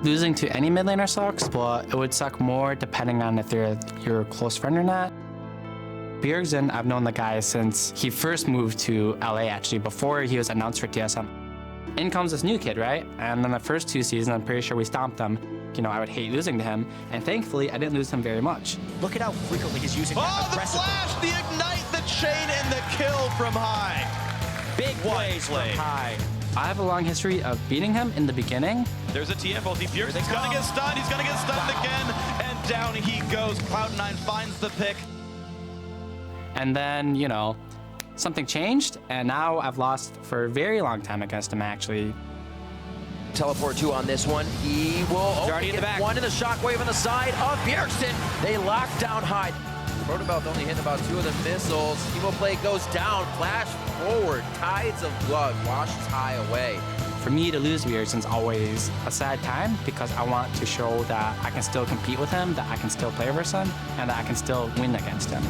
Losing to any mid laner sucks, but it would suck more depending on if they're your close friend or not. Bjergsen, I've known the guy since he first moved to LA, actually, before he was announced for TSM. In comes this new kid, right? And then the first 2 seasons, I'm pretty sure we stomped him. You know, I would hate losing to him, and thankfully, I didn't lose him very much. Look at how frequently he's using that aggressive. The flash, the ignite, the chain, and the kill from high. Big plays from high. I have a long history of beating him in the beginning. There's a TF ulti. Bjergsen's gonna get stunned. He's gonna get stunned again, and down he goes. Cloud9 finds the pick. And then, you know, something changed, and now I've lost for a very long time against him, actually. Teleport 2 on this one. He will already in the back. One in the shockwave on the side of Bjergsen. They lock down high. Rotobelt only hitting about 2 of the missiles. Evo play goes down. Flash forward. Tides of blood washes high away. For me to lose Bjergsen's always a sad time because I want to show that I can still compete with him, that I can still play versus him, and that I can still win against him.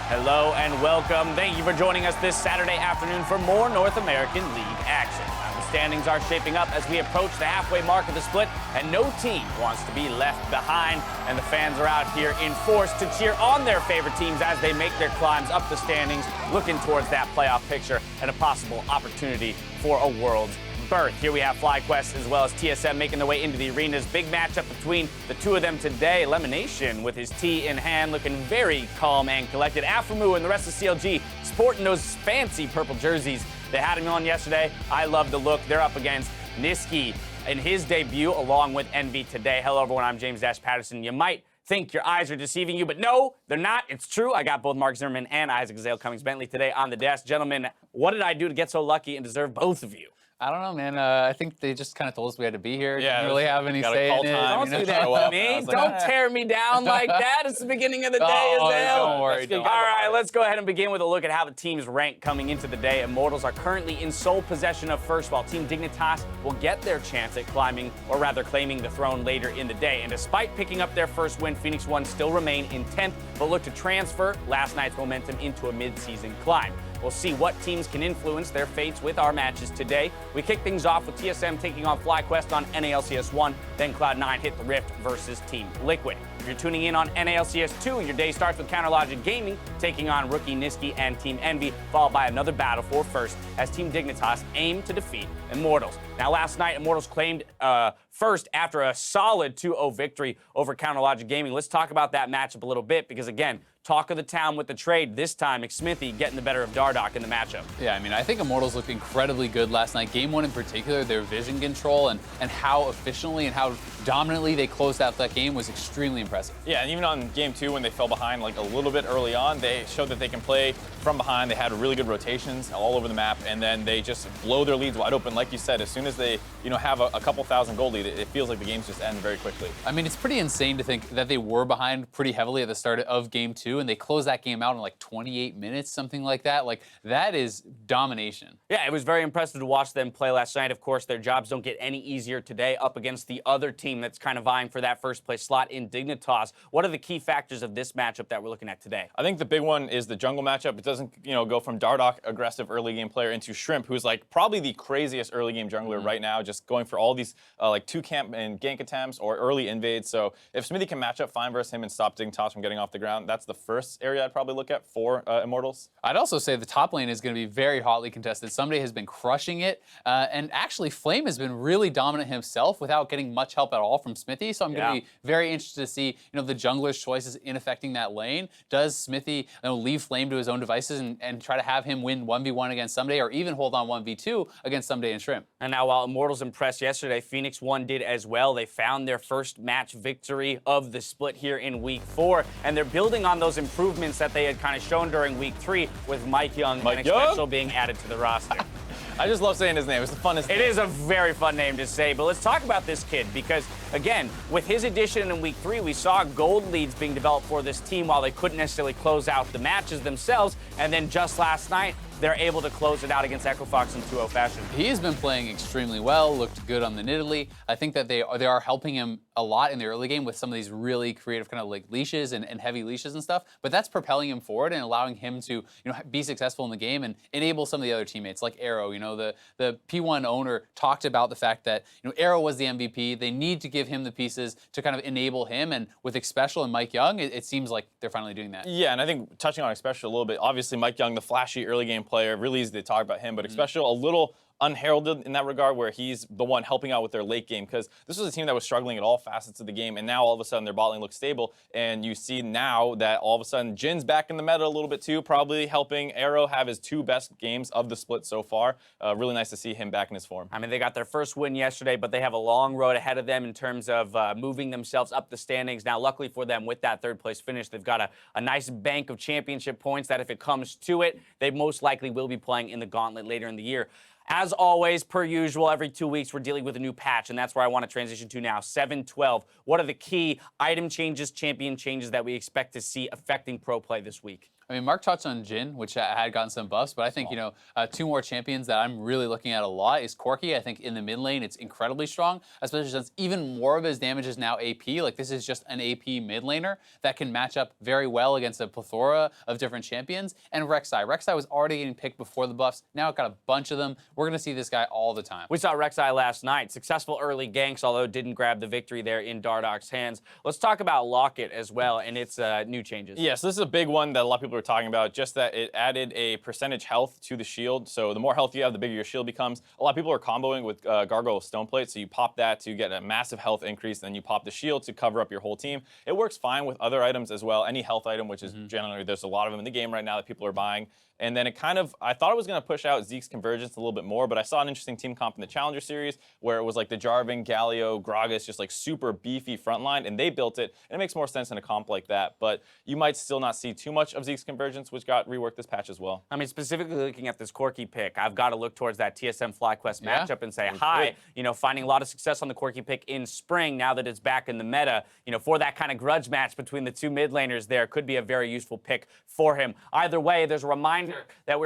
Hello and welcome. Thank you for joining us this Saturday afternoon for more North American League action. The standings are shaping up as we approach the halfway mark of the split, and no team wants to be left behind. And the fans are out here in force to cheer on their favorite teams as they make their climbs up the standings, looking towards that playoff picture and a possible opportunity for a world's berth. Here we have FlyQuest as well as TSM making their way into the arenas. Big matchup between the two of them today. Elimination with his tee in hand, looking very calm and collected. Aphromoo and the rest of CLG sporting those fancy purple jerseys. They had him on yesterday. I love the look. They're up against Niski in his debut along with Envy today. Hello everyone, I'm James Dash Patterson. You might think your eyes are deceiving you, but no, they're not. It's true. I got both Mark Zimmerman and Isaac Zale Cummings-Bentley today on the desk. Gentlemen, what did I do to get so lucky and deserve both of you? I don't know, man. I think they just kind of told us we had to be here. Yeah, didn't really have any say in it. Don't do that to me. Don't tear me down like that. It's the beginning of the day, Azale. Don't worry. All right, let's go ahead and begin with a look at how the teams rank coming into the day. Immortals are currently in sole possession of first, while Team Dignitas will get their chance at climbing, or rather claiming the throne later in the day. And despite picking up their first win, FlyQuest still remain in 10th, but look to transfer last night's momentum into a mid-season climb. We'll see what teams can influence their fates with our matches today. We kick things off with TSM taking on FlyQuest on NALCS1, then Cloud9 hit the Rift versus Team Liquid. If you're tuning in on NALCS2, your day starts with Counterlogic Gaming taking on Rookie Niski and Team Envy, followed by another battle for first as Team Dignitas aim to defeat Immortals. Now, last night, Immortals claimed first after a solid 2-0 victory over Counterlogic Gaming. Let's talk about that matchup a little bit because, again, talk of the town with the trade. This time, McSmithy getting the better of Dardoch in the matchup. Yeah, I mean, I think Immortals looked incredibly good last night. Game 1 in particular, their vision control and how efficiently and how dominantly they closed out that game was extremely impressive. Yeah, and even on Game 2 when they fell behind like a little bit early on, they showed that they can play from behind. They had really good rotations all over the map, and then they just blow their leads wide open. Like you said, as soon as they have a couple thousand gold lead, it feels like the games just end very quickly. I mean, it's pretty insane to think that they were behind pretty heavily at the start of Game 2, and they closed that game out in like 28 minutes, something like that. Like, that is domination. Yeah, it was very impressive to watch them play last night. Of course, their jobs don't get any easier today up against the other team that's kind of vying for that first place slot in Dignitas. What are the key factors of this matchup that we're looking at today? I think the big one is the jungle matchup. It doesn't, go from Dardoch, aggressive early game player, into Shrimp, who's like probably the craziest early game jungler right now, just going for all these like 2-camp and gank attempts or early invades. So if Smithy can match up fine versus him and stop Dignitas from getting off the ground, that's the first area I'd probably look at for Immortals. I'd also say the top lane is going to be very hotly contested. Somebody has been crushing it, and actually Flame has been really dominant himself without getting much help at all from Smithy. So I'm going to be very interested to see, the jungler's choices in affecting that lane. Does Smithy leave Flame to his own devices and try to have him win 1v1 against Someday, or even hold on 1v2 against Someday and Shrimp? And now, while Immortals impressed yesterday, FlyQuest did as well. They found their first match victory of the split here in Week 4, and they're building on those improvements that they had kind of shown during Week 3 with Mike Young and Exceptional being added to the roster. I just love saying his name. It's the funnest name. It is a very fun name to say, but let's talk about this kid because again, with his addition in week 3, we saw gold leads being developed for this team while they couldn't necessarily close out the matches themselves. And then just last night, they're able to close it out against Equifox in 2-0 fashion. He has been playing extremely well, looked good on the Nidalee. I think that they are helping him a lot in the early game with some of these really creative kind of like leashes and heavy leashes and stuff, but that's propelling him forward and allowing him to be successful in the game and enable some of the other teammates like Arrow. The P1 owner talked about the fact that Arrow was the MVP. They need to give him the pieces to kind of enable him, and with Xpecial and Mike Young, it seems like they're finally doing that. Yeah, and I think touching on Xpecial a little bit, obviously Mike Young, the flashy early game player, really easy to talk about him, but Xpecial a little unheralded in that regard, where he's the one helping out with their late game, because this was a team that was struggling at all facets of the game, and now all of a sudden their bot lane looks stable, and you see now that all of a sudden Jin's back in the meta a little bit too, probably helping Arrow have his 2 best games of the split so far. Really nice to see him back in his form. I mean, they got their first win yesterday, but they have a long road ahead of them in terms of moving themselves up the standings. Now, luckily for them, with that 3rd place finish, they've got a nice bank of championship points that if it comes to it, they most likely will be playing in the gauntlet later in the year. As always, per usual, every 2 weeks we're dealing with a new patch, and that's where I want to transition to now, 7.12. What are the key item changes, champion changes that we expect to see affecting pro play this week? I mean, Mark touched on Jin, which had gotten some buffs, but I think, 2 more champions that I'm really looking at a lot is Corki. I think in the mid lane, it's incredibly strong, especially since even more of his damage is now AP. Like, this is just an AP mid laner that can match up very well against a plethora of different champions. And Rek'Sai. Rek'Sai was already getting picked before the buffs. Now it got a bunch of them. We're going to see this guy all the time. We saw Rek'Sai last night. Successful early ganks, although didn't grab the victory there in Dardoch's hands. Let's talk about Locket as well and its new changes. Yes, this is a big one that a lot of people are talking about, just that it added a percentage health to the shield. So the more health you have, the bigger your shield becomes. A lot of people are comboing with Gargoyle Stoneplate, so you pop that to get a massive health increase, then you pop the shield to cover up your whole team. It works fine with other items as well. Any health item, which is generally, there's a lot of them in the game right now that people are buying. And then it kind of, I thought it was going to push out Zeke's Convergence a little bit more, but I saw an interesting team comp in the Challenger Series where it was like the Jarvan, Galio, Gragas, just like super beefy frontline, and they built it. And it makes more sense in a comp like that, but you might still not see too much of Zeke's Convergence, which got reworked this patch as well. I mean, specifically looking at this Corki pick, I've got to look towards that TSM FlyQuest matchup and say, hi, finding a lot of success on the Corki pick in spring now that it's back in the meta, for that kind of grudge match between the 2 mid laners there could be a very useful pick for him. Either way, there's a reminder that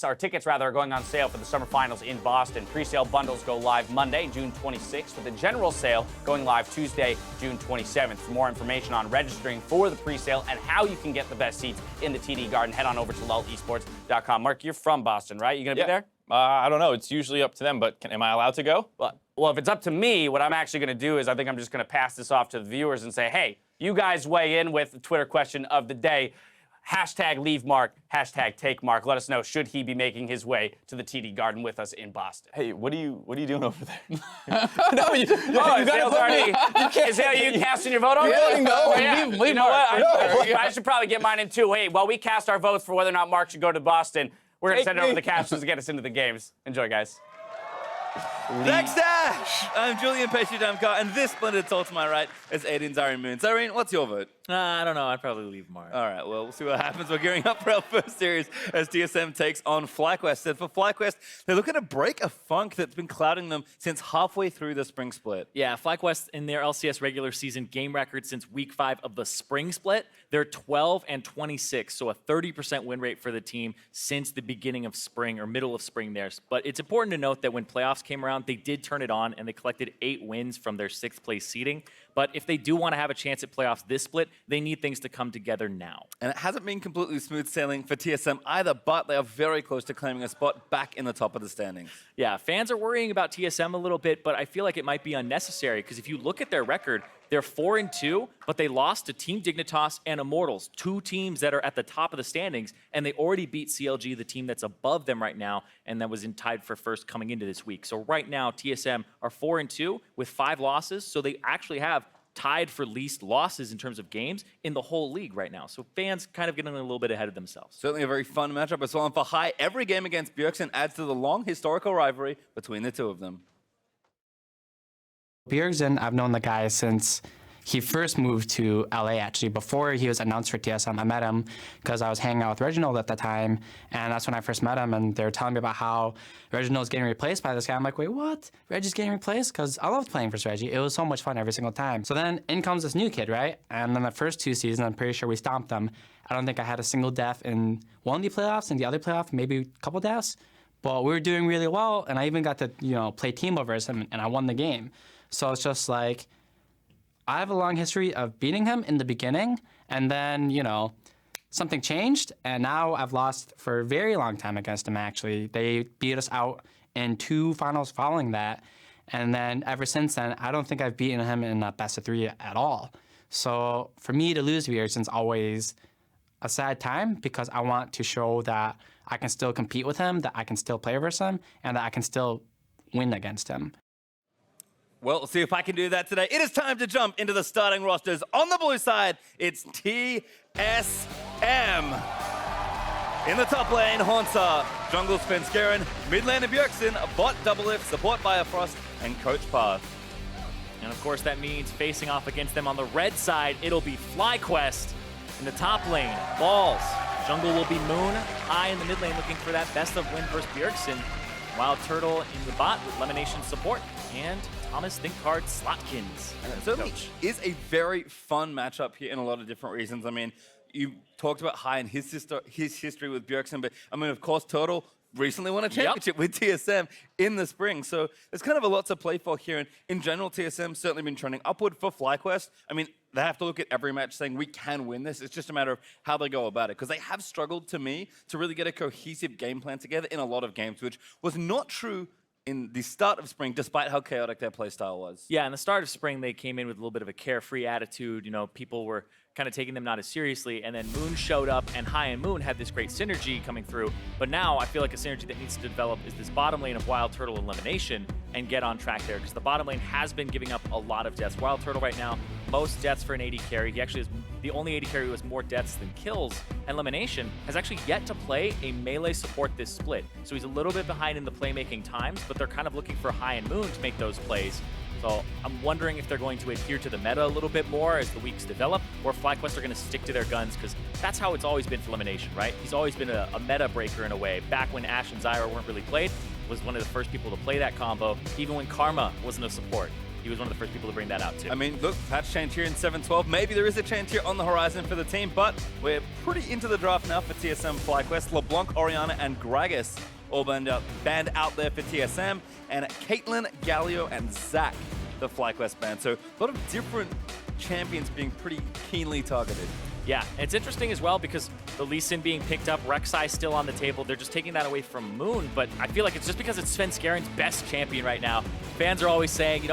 our tickets are going on sale for the summer finals in Boston. Pre-sale bundles go live Monday, June 26th, with the general sale going live Tuesday, June 27th. For more information on registering for the pre-sale and how you can get the best seats in the TD Garden, head on over to LulEsports.com. Mark, you're from Boston, right? You going to be there? I don't know. It's usually up to them, but am I allowed to go? Well, if it's up to me, what I'm actually going to do is I think I'm just going to pass this off to the viewers and say, hey, you guys weigh in with the Twitter question of the day. Hashtag leave Mark, hashtag take Mark. Let us know, should he be making his way to the TD Garden with us in Boston? Hey, what are you doing over there? No, you gotta put me. Is that you casting your vote over? Yeah, no, leave Mark. I should probably get mine in too. Hey, while we cast our votes for whether or not Mark should go to Boston, we're going to send it over the captions to get us into the games. Enjoy, guys. Next dash! I'm Julian Pesci-Damkar, and this splendid soul to my right is Aiden Zareen Moon. Zareen, what's your vote? I don't know. I'd probably leave Mark. All right, well, we'll see what happens. We're gearing up for our first series as TSM takes on FlyQuest. And for FlyQuest, they're looking to break a funk that's been clouding them since halfway through the spring split. Yeah, FlyQuest in their LCS regular season game record since week 5 of the spring split, they're 12-26, so a 30% win rate for the team since the beginning of spring or middle of spring there. But it's important to note that when playoffs came around, they did turn it on and they collected 8 wins from their 6th place seeding. But if they do want to have a chance at playoffs this split, they need things to come together now. And it hasn't been completely smooth sailing for TSM either, but they are very close to claiming a spot back in the top of the standings. Yeah, fans are worrying about TSM a little bit, but I feel like it might be unnecessary because if you look at their record, they're 4-2, but they lost to Team Dignitas and Immortals, 2 teams that are at the top of the standings, and they already beat CLG, the team that's above them right now, and that was tied for first coming into this week. So right now, TSM are 4-2 with 5 losses, so they actually have tied for least losses in terms of games in the whole league right now. So fans kind of getting a little bit ahead of themselves. Certainly a very fun matchup as well. And for High, every game against Bjergsen adds to the long historical rivalry between the two of them. Bjergsen, I've known the guy since he first moved to LA, actually. Before he was announced for TSM, I met him because I was hanging out with Reginald at the time, and that's when I first met him, and they were telling me about how Reginald's getting replaced by this guy. I'm like, wait, what? Reggie's getting replaced? Because I loved playing for Reggie. It was so much fun every single time. So then in comes this new kid, right? And then the first 2 seasons, I'm pretty sure we stomped them. I don't think I had a single death in one of the playoffs, and the other playoff, maybe a couple deaths. But we were doing really well, and I even got to, play team over him, and I won the game. So it's just like, I have a long history of beating him in the beginning, and then, something changed, and now I've lost for a very long time against him, actually. They beat us out in 2 finals following that, and then ever since then, I don't think I've beaten him in a best of 3 at all. So for me to lose to Bjergsen's always a sad time, because I want to show that I can still compete with him, that I can still play versus him, and that I can still win against him. Well, see if I can do that today. It is time to jump into the starting rosters. On the blue side, it's TSM. In the top lane, Haunter, jungle Svenskeren, mid lane of Bjergsen, bot Doublelift, support Bifrost, and Coach Path. And of course, that means facing off against them on the red side, it'll be FlyQuest. In the top lane, Balls. Jungle will be Moon. High in the mid lane looking for that best of win versus Bjergsen. Wild Turtle in the bot with Lemonation support. And Thomas Thinkard Slotkins. It certainly is a very fun matchup here in a lot of different reasons. I mean, you talked about High and his history with Bjergsen, but I mean, of course, Turtle recently won a championship with TSM in the spring. So there's kind of a lot to play for here. And in general, TSM certainly been trending upward for FlyQuest. I mean, they have to look at every match saying we can win this. It's just a matter of how they go about it. Because they have struggled, to me, to really get a cohesive game plan together in a lot of games, which was not true in the start of spring, despite how chaotic their playstyle was. Yeah, in the start of spring, they came in with a little bit of a carefree attitude. People were kind of taking them not as seriously, and then Moon showed up, and High and Moon had this great synergy coming through. But now I feel like a synergy that needs to develop is this bottom lane of Wild Turtle and Elimination and get on track there, because the bottom lane has been giving up a lot of deaths. Wild Turtle right now, most deaths for an AD carry. He actually is the only AD carry who has more deaths than kills, and Elimination has actually yet to play a melee support this split. So he's a little bit behind in the playmaking times, but they're kind of looking for High and Moon to make those plays. So I'm wondering if they're going to adhere to the meta a little bit more as the weeks develop, or if FlyQuest are going to stick to their guns, because that's how it's always been for Elimination, right? He's always been a meta breaker in a way. Back when Ashe and Zyra weren't really played, was one of the first people to play that combo. Even when Karma wasn't a support, he was one of the first people to bring that out too. I mean, look, patch change here in 7-12. Maybe there is a change here on the horizon for the team, but we're pretty into the draft now for TSM FlyQuest. LeBlanc, Orianna, and Gragas all banned out there for TSM, and Caitlyn, Galio, and Zac, the FlyQuest band. So a lot of different champions being pretty keenly targeted. Yeah, it's interesting as well because the Lee Sin being picked up, Rek'Sai still on the table. They're just taking that away from Moon, but I feel like it's just because it's Svenskeren's best champion right now. Fans are always saying,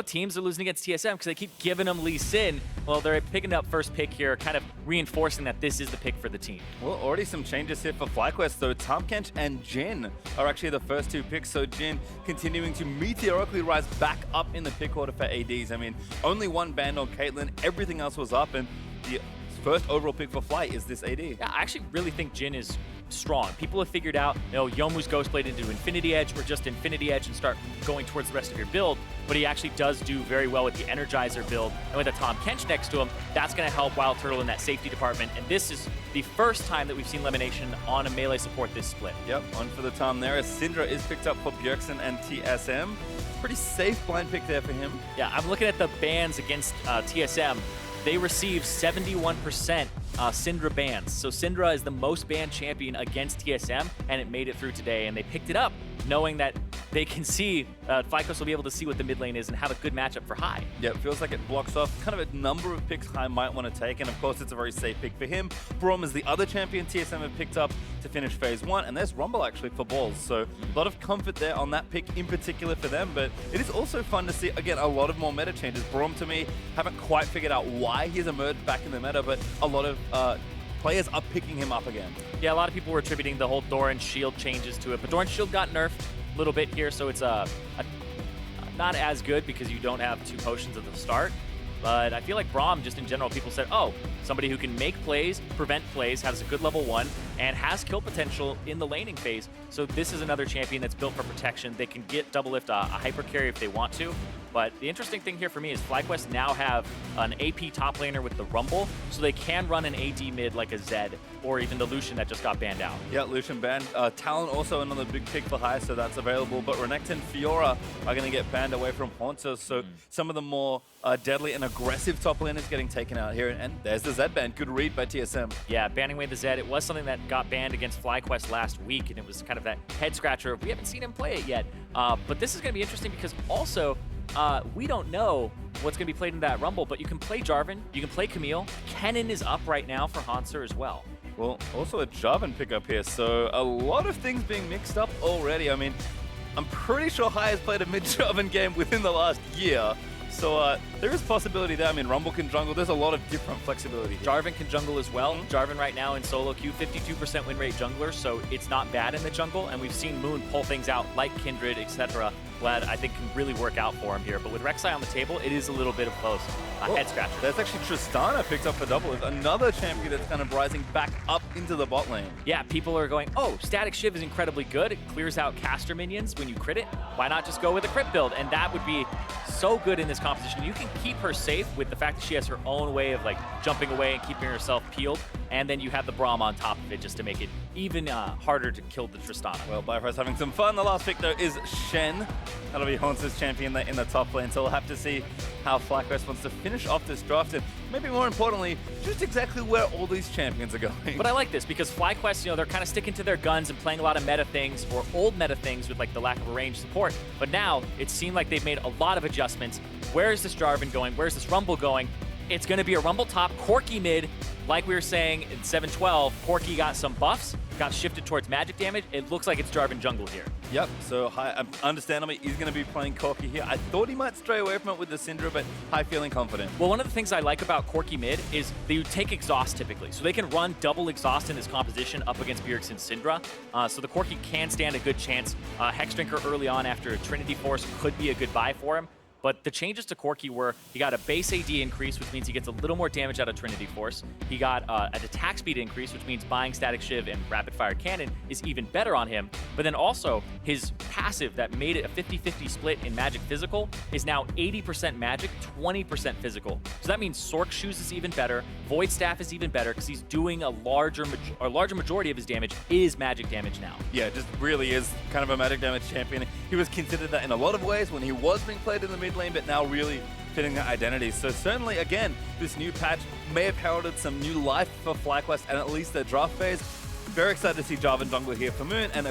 teams are losing against TSM because they keep giving them Lee Sin. Well, they're picking up first pick here, kind of reinforcing that this is the pick for the team. Well, already some changes here for FlyQuest, though. Tahm and Jhin are actually the first 2 picks, so Jhin continuing to meteorically rise back up in the pick order for ADs. I mean, only 1 banned on Caitlyn, everything else was up, and the first overall pick for Fly is this AD. Yeah, I actually really think Jhin is strong. People have figured out, Youmuu's Ghostblade into Infinity Edge or just Infinity Edge and start going towards the rest of your build, but he actually does do very well with the Energizer build, and with a Tahm Kench next to him, that's going to help Wild Turtle in that safety department, and this is the first time that we've seen Elimination on a melee support this split. Yep, on for the Tahm there, as Syndra is picked up for Bjergsen and TSM. Pretty safe blind pick there for him. Yeah, I'm looking at the bans against TSM. They receive 71% Syndra bans. So Syndra is the most banned champion against TSM, and it made it through today. And they picked it up knowing that they can see, FlyQuest will be able to see what the mid lane is and have a good matchup for High. Yeah, it feels like it blocks off kind of a number of picks High might want to take, and of course it's a very safe pick for him. Braum is the other champion TSM have picked up to finish phase 1, and there's Rumble actually for Balls. So a lot of comfort there on that pick in particular for them, but it is also fun to see, again, a lot of more meta changes. Braum, to me, haven't quite figured out why he's emerged back in the meta, but a lot of players are picking him up again. Yeah, a lot of people were attributing the whole Doran shield changes to it, but Doran shield got nerfed a little bit here, so it's not as good because you don't have 2 potions at the start. But I feel like Braum, just in general, people said, oh, somebody who can make plays, prevent plays, has a good level 1, and has kill potential in the laning phase. So this is another champion that's built for protection. They can get Doublelift a hyper carry if they want to. But the interesting thing here for me is FlyQuest now have an AP top laner with the Rumble, so they can run an AD mid like a Zed, or even the Lucian that just got banned out. Yeah, Lucian banned. Talon also another big pick for high, so that's available. But Renekton and Fiora are going to get banned away from Haunter, so some of the more deadly and aggressive top laners getting taken out here. And there's the Zed ban. Good read by TSM. Yeah, banning away the Zed. It was something that got banned against FlyQuest last week, and it was kind of that head scratcher. We haven't seen him play it yet. But this is going to be interesting because also we don't know what's going to be played in that Rumble, but you can play Jarvan, you can play Camille. Kennen is up right now for Hanser as well. Well, also a Jarvan pickup here, so a lot of things being mixed up already. I mean, I'm pretty sure High has played a mid-Jarvan game within the last year, so there is possibility there. I mean, Rumble can jungle. There's a lot of different flexibility here. Jarvan can jungle as well. Jarvan right now in solo queue, 52% win rate jungler, so it's not bad in the jungle, and we've seen Moon pull things out like Kindred, etc. That I think can really work out for him here. But with Rek'Sai on the table, it is a little bit of close. Head scratcher. That's actually Tristana picked up for double. Another champion that's kind of rising back up into the bot lane. Yeah, people are going, oh, Static Shiv is incredibly good. It clears out caster minions when you crit it. Why not just go with a crit build? And that would be so good in this competition. You can keep her safe with the fact that she has her own way of like jumping away and keeping herself peeled. And then you have the Braum on top of it just to make it even harder to kill the Tristana. Well, Bifrost having some fun. The last pick, though, is Shen. That'll be Haunter's champion in the top lane. So we'll have to see how FlyQuest wants to finish off this draft. And maybe more importantly, just exactly where all these champions are going. But I like this because FlyQuest, you know, they're kind of sticking to their guns and playing a lot of meta things or old meta things with like the lack of a range support. But now it seemed like they've made a lot of adjustments. Where is this Jarvan going? Where's this Rumble going? It's going to be a Rumble top, Corki mid. Like we were saying in 7-12, Corki got some buffs, got shifted towards magic damage. It looks like it's Jarvan jungle here. Yep, so High, understandably, he's going to be playing Corki here. I thought he might stray away from it with the Syndra, but High feeling confident. Well, one of the things I like about Corki mid is they take exhaust typically. So they can run double exhaust in this composition up against Bjergsen's Syndra. So the Corki can stand a good chance. Hex Drinker early on after a Trinity Force could be a good buy for him. But the changes to Corki were he got a base AD increase, which means he gets a little more damage out of Trinity Force. He got an attack speed increase, which means buying Static Shiv and Rapid Fire Cannon is even better on him. But then also his passive that made it a 50-50 split in Magic Physical is now 80% Magic, 20% Physical. So that means Sork Shoes is even better. Void Staff is even better because he's doing a larger majority of his damage is Magic damage now. Yeah, just really is kind of a Magic damage champion. He was considered that in a lot of ways when he was being played in the mid lane, but now really fitting that identity. So certainly, again, this new patch may have heralded some new life for FlyQuest and at least their draft phase. Very excited to see Jarvan jungle here for Moon, and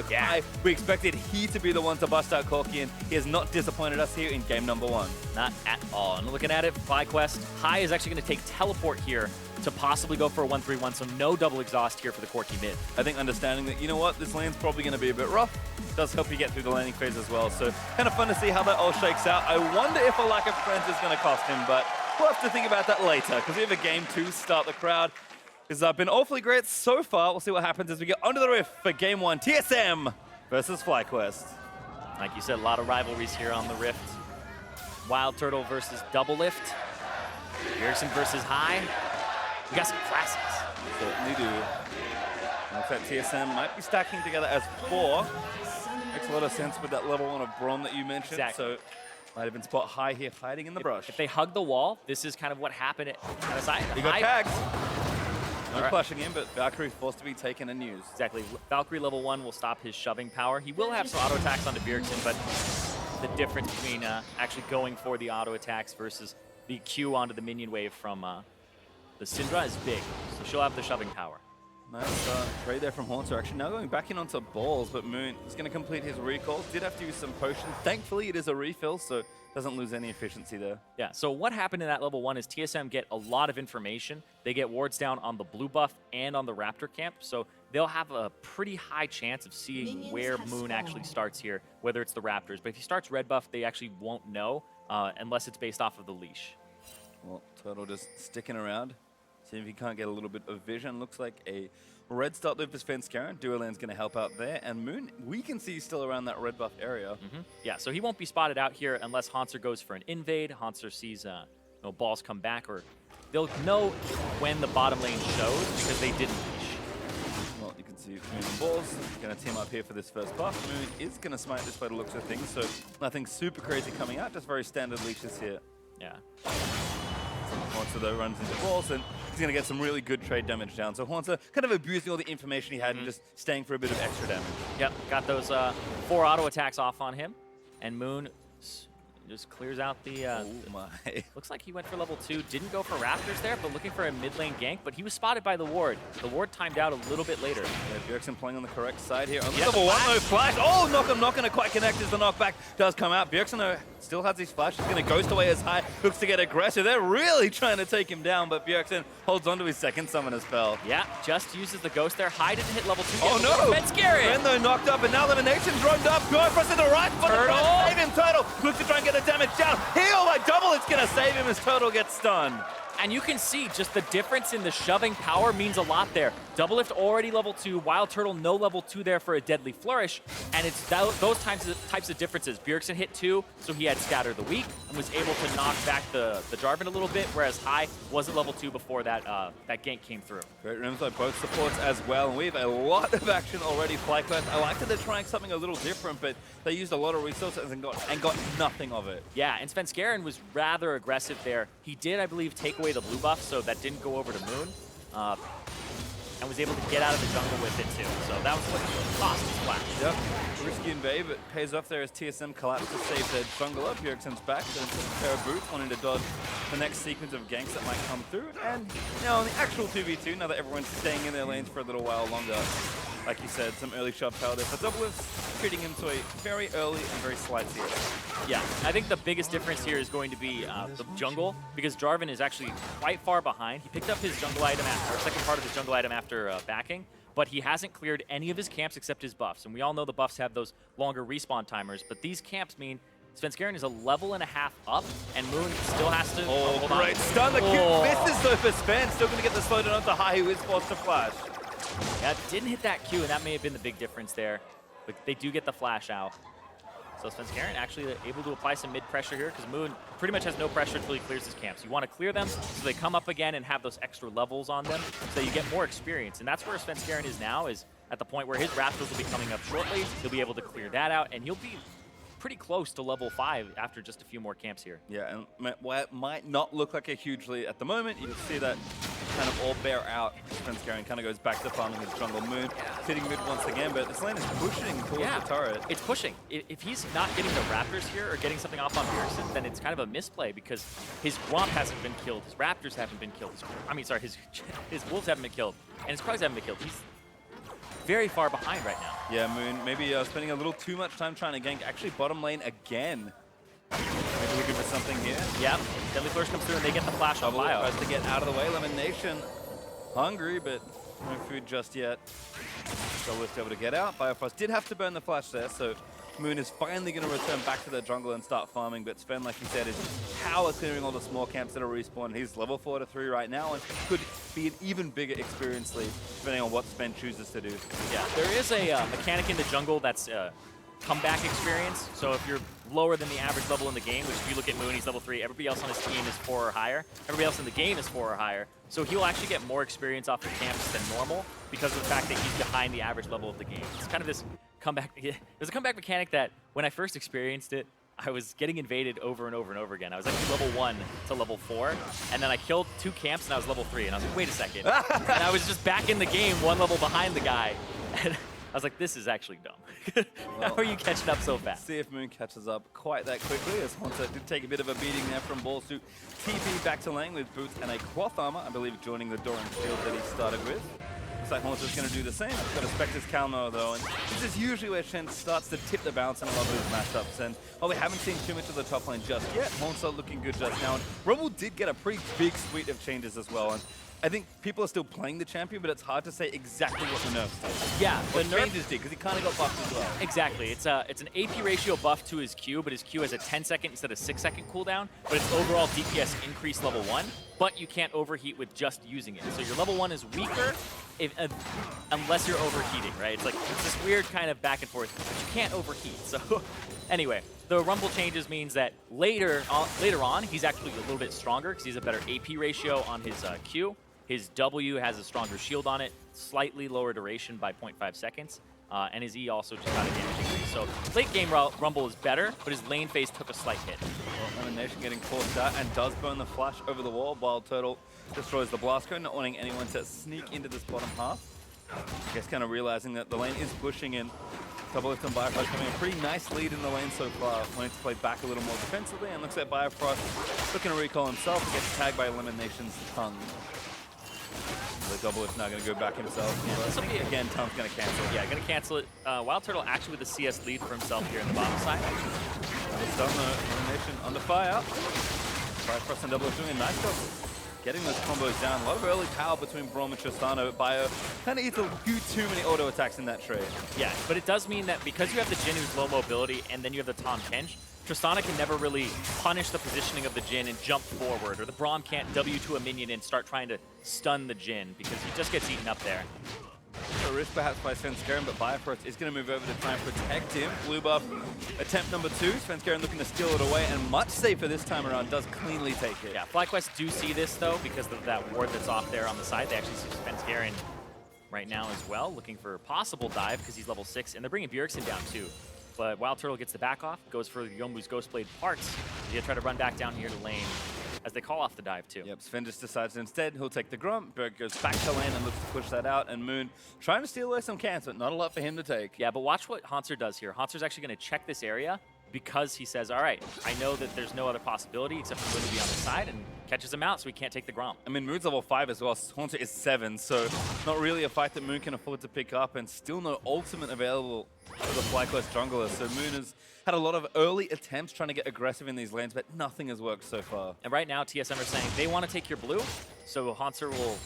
we expected he to be the one to bust out Corki, and he has not disappointed us here in game number 1. Not at all. And looking at it, FlyQuest, High is actually going to take Teleport here to possibly go for a 1-3-1, so no double exhaust here for the Corki mid. I think understanding that, you know what, this lane's probably going to be a bit rough, does help you get through the laning phase as well. So kind of fun to see how that all shakes out. I wonder if a lack of friends is going to cost him, but we'll have to think about that later, because we have a game 2 start the crowd. It's been awfully great so far. We'll see what happens as we get onto the Rift for game 1. TSM versus FlyQuest. Like you said, a lot of rivalries here on the Rift. Wild Turtle versus Double Lift. Bjergsen versus High. We got some classics. Certainly do. Looks like TSM might be stacking together as 4. Makes a lot of sense with that level 1 of Braum that you mentioned. Exactly. So might have been spot High here hiding in the brush. If they hug the wall, this is kind of what happened at MSI. He got tagged. No Right. clashing in, but Valkyrie forced to be taken and used. Exactly. Valkyrie level 1 will stop his shoving power. He will have some auto attacks onto Bjergsen, but the difference between actually going for the auto attacks versus the Q onto the minion wave from the Syndra is big. So she'll have the shoving power. Nice trade there from Haunter. Actually, now going back in onto balls, but Moon is going to complete his recall. Did have to use some potion. Thankfully, it is a refill, so doesn't lose any efficiency there. Yeah, so what happened in that level 1 is TSM get a lot of information. They get wards down on the blue buff and on the Raptor camp, so they'll have a pretty high chance of seeing where Moon actually starts here, whether it's the Raptors. But if he starts red buff, they actually won't know unless it's based off of the leash. Well, Turtle just sticking around. See if he can't get a little bit of vision. Looks like a red start loop is Fenskaran. Duolan's going to help out there. And Moon, we can see still around that red buff area. Yeah, so he won't be spotted out here unless Hanser goes for an invade. Hanser sees no balls come back, or they'll know when the bottom lane shows because they didn't leash. Well, you can see Moon and Balls going to team up here for this first buff. Moon is going to smite this by the looks of things, so nothing super crazy coming out, just very standard leashes here. Yeah. Haunter though runs into Balls, and he's going to get some really good trade damage down. So Haunter kind of abusing all the information he had and just staying for a bit of extra damage. Yep, got those 4 auto attacks off on him, and Moon just clears out the... Oh my. Looks like he went for level 2. Didn't go for Raptors there, but looking for a mid lane gank. But he was spotted by the ward. The ward timed out a little bit later. Yeah, Bjergsen playing on the correct side here. Yep, Level 1, no flash. Oh, not going to quite connect as the knockback does come out. Bjergsen though still has his flash. He's going to ghost away as high. Looks to get aggressive. They're really trying to take him down, but Bjergsen holds on to his second summoner spell. Yeah, just uses the ghost there. High didn't hit level 2. Oh no! FlyQuest Though knocked up, and now Elimination dropped up. Going for us to the right. Turtle! Save him, Turtle. Looks to try and get the damage down. Heal by double. It's going to save him as Turtle gets stunned. And you can see just the difference in the shoving power means a lot there. Double Lift already level 2, Wild Turtle no level 2 there for a Deadly Flourish. And it's those types of differences. Bjergsen hit 2, so he had Scatter the Weak and was able to knock back the Jarvan a little bit, whereas High wasn't level 2 before that gank came through. Great rims by both supports as well, and we have a lot of action already. FlyQuest, I like that they're trying something a little different, but they used a lot of resources and got nothing of it. Yeah, and Svenskeren was rather aggressive there. He did, I believe, take away the blue buff, so that didn't go over to Moon. And was able to get out of the jungle with it too. So that was what cost his flash. Yep. Risky invade, but pays off there as TSM collapse to save their jungle up. Bjergsen's back, then a pair of boots, wanting to dodge the next sequence of ganks that might come through. And now in the actual 2v2, now that everyone's staying in their lanes for a little while longer, like you said, some early shove power there. But Double Lift's treating him to a very early and very slight CS. Yeah, I think the biggest difference here is going to be the jungle, because Jarvan is actually quite far behind. He picked up his jungle item after, or second part of his jungle item after backing, but he hasn't cleared any of his camps except his buffs. And we all know the buffs have those longer respawn timers, but these camps mean Svenskeren is a level and a half up, and Moon still has to... Oh, great stun. The Q misses though for Sven. Still going to get the slowdown onto High, who is forced to flash. Yeah, didn't hit that Q, and that may have been the big difference there. But they do get the flash out. So Svenskeren actually able to apply some mid-pressure here, because Moon pretty much has no pressure until he clears his camps. You want to clear them so they come up again and have those extra levels on them, so you get more experience. And that's where Svenskeren is now, is at the point where his Raptors will be coming up shortly. He'll be able to clear that out, and he'll be pretty close to level 5 after just a few more camps here. Yeah, and while it might not look like a huge lead at the moment, you can see that kind of all bear out. Svenskeren kind of goes back to farming his jungle. Moon hitting mid once again, but this lane is pushing towards the turret. It's pushing. If he's not getting the Raptors here or getting something off on Bjergsen, then it's kind of a misplay, because his Gromp hasn't been killed, his Raptors haven't been killed, his Wolves haven't been killed, and his Krugs haven't been killed. He's very far behind right now. Yeah, Moon maybe spending a little too much time trying to gank. Actually, bottom lane again. Maybe looking for something here. Yep. Deadly Flourish comes through and they get the flash on Bio. Tries to get out of the way. Elimination hungry, but no food just yet. Double Lift able to get out. Biofrost did have to burn the flash there, so Moon is finally going to return back to the jungle and start farming, but Sven, like you said, is power clearing all the small camps that are respawned. He's level 4 to 3 right now and could be an even bigger experience lead, depending on what Sven chooses to do. Yeah, there is a mechanic in the jungle that's comeback experience. So if you're lower than the average level in the game, which if you look at Moon, he's level 3, everybody else on his team is 4 or higher. Everybody else in the game is 4 or higher. So he'll actually get more experience off the camps than normal because of the fact that he's behind the average level of the game. It's kind of this comeback. There's a comeback mechanic that when I first experienced it, I was getting invaded over and over and over again. I was actually level 1 to level 4, and then I killed 2 camps and I was level 3, and I was like, wait a second. And I was just back in the game, 1 level behind the guy. And I was like, this is actually dumb. How are you catching up so fast? See if Moon catches up quite that quickly, as Haunter did take a bit of a beating there from Balls to TP back to lane with boots and a cloth armor, I believe joining the Doran shield that he started with. Looks like Haunter's going to do the same. He's got a Spectre's Calmo though, and this is usually where Shen starts to tip the balance in a lot of his matchups. And while we haven't seen too much of the top lane just yet, Haunter looking good just now. And Rumble did get a pretty big suite of changes as well. And I think people are still playing the champion, but it's hard to say exactly what the nerfs did. Yeah, the changes did, because he kind of got buffed as well. Exactly. It's an AP ratio buff to his Q, but his Q has a 10-second instead of 6-second cooldown, but its overall DPS increased level 1, but you can't overheat with just using it. So your level 1 is weaker unless you're overheating, right? It's like it's this weird kind of back and forth, but you can't overheat. So anyway, the Rumble changes means that later on, he's actually a little bit stronger because he has a better AP ratio on his Q. His W has a stronger shield on it, slightly lower duration by 0.5 seconds, and his E also just got a damage increase. So late game Rumble is better, but his lane phase took a slight hit. Well, Elimination getting forced out and does burn the flash over the wall. Wild Turtle destroys the blast cone, not wanting anyone to sneak into this bottom half. I guess kind of realizing that the lane is pushing in. Double lift on Bifrost having a pretty nice lead in the lane so far. Wanting to play back a little more defensively, and looks like Bifrost looking to recall himself. Gets tagged by Elimination's tongue. The double lift now going to go back himself. Yeah, again, tongue's going to cancel. Yeah, going to cancel it. Wild Turtle actually with a CS lead for himself here in the bottom side. It's done the Elimination under fire. Bifrost and double lift doing a nice job getting those combos down. A lot of early power between Braum and Tristana. Bio kind of eats a few too many auto attacks in that trade. Yeah, but it does mean that because you have the Jhin who's low mobility and then you have the Tahm Kench, Tristana can never really punish the positioning of the Jhin and jump forward, or the Braum can't W to a minion and start trying to stun the Jhin because he just gets eaten up there. A risk perhaps by Svenskeren, but Bifrost is going to move over to try and protect him. Blue buff attempt number 2. Svenskeren looking to steal it away, and much safer this time around, does cleanly take it. Yeah, FlyQuest do see this though because of that ward that's off there on the side. They actually see Svenskeren right now as well, looking for a possible dive because he's level 6, and they're bringing Bjergsen down too. But Wild Turtle gets the back off, goes for Yombu's Ghostblade parts. He's going to try to run back down here to lane as they call off the dive too. Yep, Sven just decides instead he'll take the Grunt. Berg goes back to lane and looks to push that out, and Moon trying to steal away some cans, but not a lot for him to take. Yeah, but watch what Hanser does here. Hanser's actually going to check this area because he says, all right, I know that there's no other possibility except for Moon to be on the side, and catches him out so he can't take the Gromp. I mean, Moon's level 5 as well. Haunter is 7, so not really a fight that Moon can afford to pick up, and still no ultimate available for the FlyQuest jungler. So Moon has had a lot of early attempts trying to get aggressive in these lanes, but nothing has worked so far. And right now, TSM are saying they want to take your blue, so Hanser will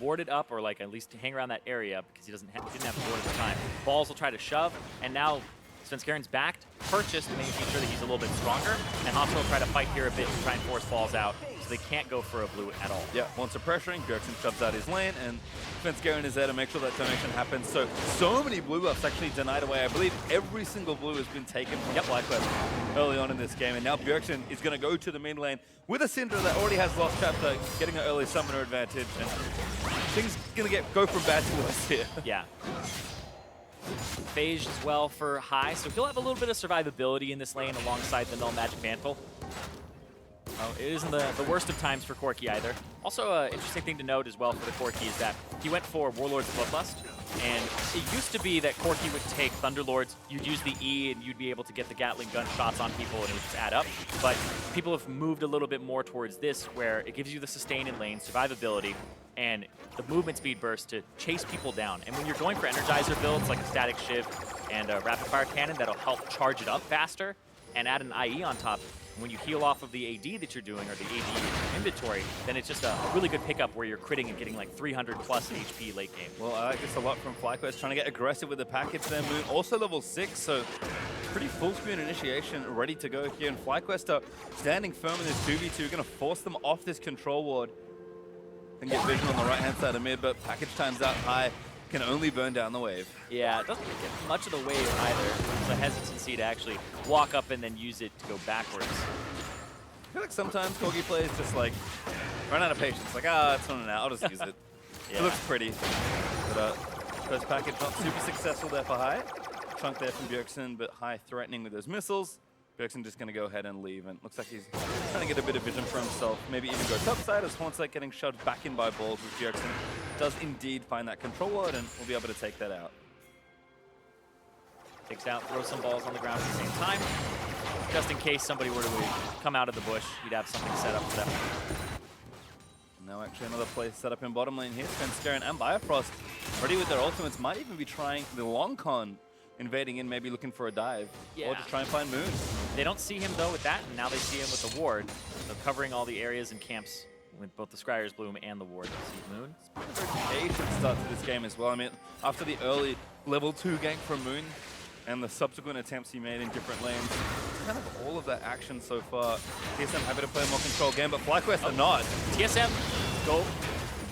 ward it up, or like at least hang around that area because he didn't have the ward at the time. Balls will try to shove, and now Svenskeren's backed, purchased, making sure that he's a little bit stronger, and Hanser will try to fight here a bit to try and force balls out, so they can't go for a blue at all. Yeah, once they're pressuring, Bjergsen shoves out his lane, and Svenskeren is there to make sure that donation happens. So many blue buffs actually denied away. I believe every single blue has been taken from FlyQuest early on in this game, and now Bjergsen is going to go to the mid lane with a Syndra that already has Lost Chapter, getting an early summoner advantage, and things going to go from bad to worse here. Yeah. Phage as well for High, so he'll have a little bit of survivability in this lane alongside the Null Magic Mantle. Oh, it isn't the worst of times for Corki either. Also, an interesting thing to note as well for the Corki is that he went for Warlord's Bloodlust, and it used to be that Corki would take Thunderlords, you'd use the E, and you'd be able to get the Gatling gun shots on people, and it would just add up. But people have moved a little bit more towards this, where it gives you the sustain in lane, survivability, and the movement speed burst to chase people down. And when you're going for Energizer builds like a Static Shiv and a Rapid Fire Cannon, that'll help charge it up faster and add an IE on top. When you heal off of the AD that you're doing, or the AD inventory, then it's just a really good pickup where you're critting and getting like 300 plus HP late game. Well, I like this a lot from FlyQuest, trying to get aggressive with the package there. Moon also level 6, so pretty full screen initiation ready to go here. And FlyQuest are standing firm in this 2v2, going to force them off this control ward. And get vision on the right-hand side of mid, but package times out High can only burn down the wave. Yeah, it doesn't get much of the wave either. There's a hesitancy to actually walk up and then use it to go backwards. I feel like sometimes Corgi plays just like run out of patience. Like, it's on and out, I'll just use it. Yeah. It looks pretty. But first package not super successful there for High. Chunk there from Bjergsen, but High threatening with those missiles. Bjergsen just going to go ahead and leave, and looks like he's trying to get a bit of vision for himself. Maybe even go topside as Haunter getting shoved back in by balls, with Bjergsen does indeed find that control ward, and will be able to take that out. Takes out, throws some balls on the ground at the same time. Just in case somebody were to come out of the bush, you'd have something set up for them. Now actually another play set up in bottom lane here. Svenskeren and Bifrost ready with their ultimates. Might even be trying the long con, invading in, maybe looking for a dive. Yeah. Or just try and find Moon. They don't see him though with that, and now they see him with the ward. So covering all the areas and camps with both the Scryer's Bloom and the ward. See Moon. It's been a very patient start to this game as well. I mean, after the early level 2 gank from Moon and the subsequent attempts he made in different lanes, kind of all of that action so far. TSM happy to play a more controlled game, but FlyQuest are not. TSM, go.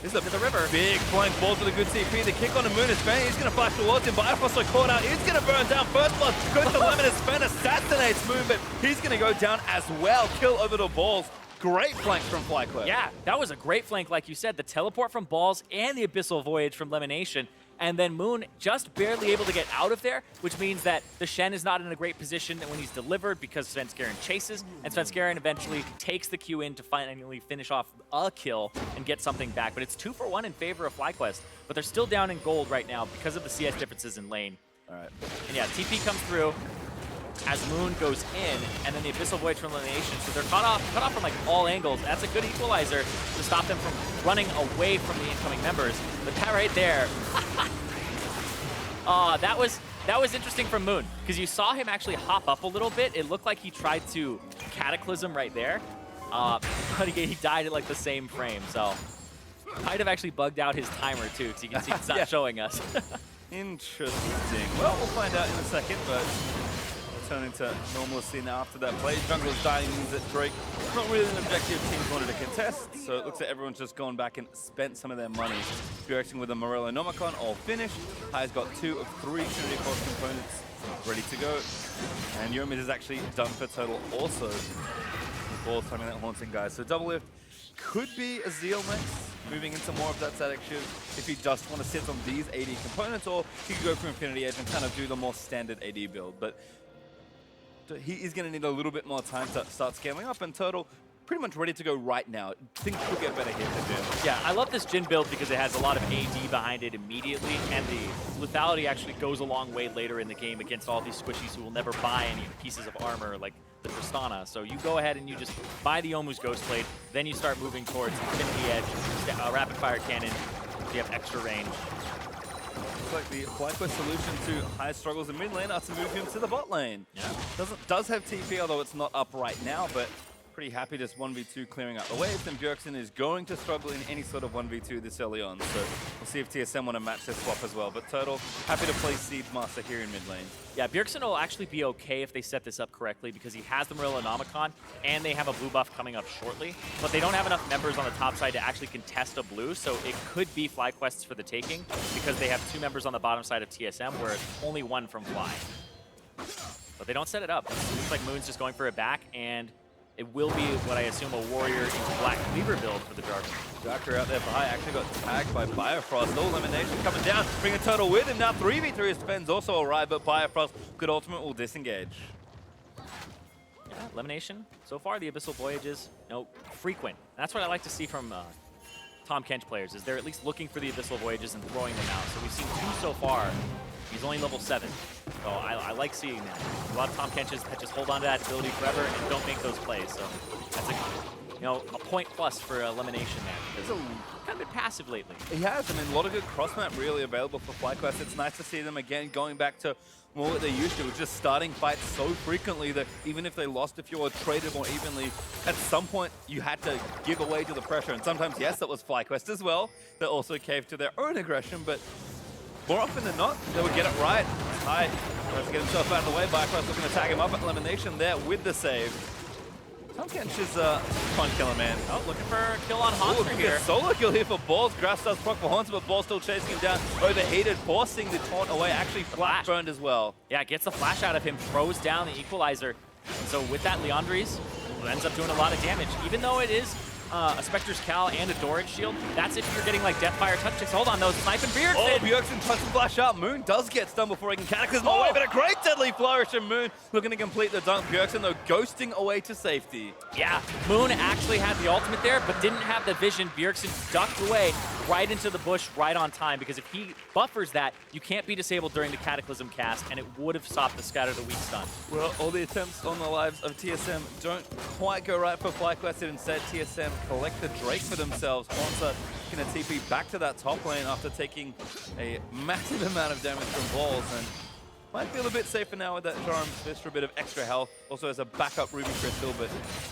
This is a big flank ball to the good CP. The kick on the Moon is Sven. He's going to flash towards him. Bifrost are caught out. He's going to burn down. First blood goes to Lemon as Sven assassinates Moon, but he's going to go down as well. Kill over the balls Great flank from FlyQuest. Yeah, that was a great flank, like you said. The teleport from Balls and the Abyssal Voyage from Lemonation. And then Moon just barely able to get out of there, which means that the Shen is not in a great position when he's delivered because Svenskeren chases, and Svenskeren eventually takes the Q in to finally finish off a kill and get something back. But it's 2 for 1 in favor of FlyQuest, but they're still down in gold right now because of the CS differences in lane. All right. And yeah, TP comes through as Moon goes in, and then the Abyssal Voyage from Elimination. So they're cut off from like all angles. That's a good equalizer to stop them from running away from the incoming members. But that right there, that was interesting from Moon, because you saw him actually hop up a little bit. It looked like he tried to Cataclysm right there, but he died at like the same frame. So might have actually bugged out his timer too, because you can see it's not showing us. Interesting. Well, we'll find out in a second, but turning to normalcy now after that play. Jungler's dying means that Drake, not really an objective teams wanted to contest, so it looks like everyone's just gone back and spent some of their money. Bjergsen with a Morello Nomicon all finished. Hai's got 2 of 3 Trinity Force components ready to go. And Yomid is actually done for total also. Ball timing that Haunting, guys. So double lift could be a Zeal next, moving into more of that static shift if he just want to sit on these AD components, or he could go for Infinity Edge and kind of do the more standard AD build. But he is going to need a little bit more time to start scaling up, and Turtle pretty much ready to go right now. Things could get better here for Jin. Yeah, I love this Jin build because it has a lot of AD behind it immediately, and the lethality actually goes a long way later in the game against all these squishies who will never buy any pieces of armor like the Tristana. So you go ahead and you just buy the Omu's Ghostblade, then you start moving towards Infinity Edge, Rapid Fire Cannon, so you have extra range. Looks like the FlyQuest solution to Hai's struggles in mid lane are to move him to the bot lane. Yeah. Does have TP, although it's not up right now, but pretty happy just 1v2 clearing out the waves, and Bjergsen is going to struggle in any sort of 1v2 this early on, so we'll see if TSM want to match this swap as well. But Turtle, happy to play Siege Master here in mid lane. Yeah, Bjergsen will actually be okay if they set this up correctly, because he has the Morello Nomicon, and they have a blue buff coming up shortly, but they don't have enough members on the top side to actually contest a blue, so it could be FlyQuests for the taking, because they have 2 members on the bottom side of TSM, where it's only 1 from Fly. But they don't set it up. It looks like Moon's just going for it back, and it will be what I assume a Warrior into Black Cleaver build for the Jarvan. Doctor out there for Hai actually got tagged by Bifrost. No elimination coming down, bring a Turtle with him. Now 3v3 his defense also arrived, but Bifrost, good ultimate, will disengage. Yeah, elimination. So far, the Abyssal Voyages, frequent. That's what I like to see from Tom Kench players, is they're at least looking for the Abyssal Voyages and throwing them out. So we've seen 2 so far. He's only level 7. So I like seeing that. A lot of Tom Kenches that just hold on to that ability forever and don't make those plays. So that's a point plus for elimination there, because he's kind of been passive lately. He has. I mean, a lot of good cross map really available for FlyQuest. It's nice to see them again going back to more what they used to, just starting fights so frequently that even if they lost a few or traded more evenly, at some point you had to give away to the pressure. And sometimes, yes, that was FlyQuest as well. They also caved to their own aggression, but more often than not, they would get it right. Hai tries to get himself out of the way. Bifrost looking to tag him up at elimination there with the save. Tom Kench is fun killer, man. Oh, looking for a kill on Haunter here. Solo kill here for Balls. Grass does proc for Haunter, but Balls still chasing him down. Overheated, forcing the taunt away. Actually flash burned as well. Yeah, gets the flash out of him, throws down the equalizer. And so with that, Leandres ends up doing a lot of damage. Even though it is a Spectre's Cal and a Dorage Shield, that's if you're getting like Deathfire touch checks. Hold on though, sniping Bjergsen. Oh, Bjergsen tries to flash out. Moon does get stunned before he can Cataclysm away, but a great deadly flourish from Moon. Looking to complete the dunk. Bjergsen though ghosting away to safety. Yeah, Moon actually had the ultimate there, but didn't have the vision. Bjergsen ducked away right into the bush right on time, because if he buffers that, you can't be disabled during the Cataclysm cast, and it would have stopped the Scatter the Weak stun. Well, all the attempts on the lives of TSM don't quite go right for FlyQuest, and instead TSM collect the Drake for themselves. Haunter going to TP back to that top lane after taking a massive amount of damage from Balls, and might feel a bit safer now with that Charm Fist for a bit of extra health. Also has a backup Ruby Crystal, but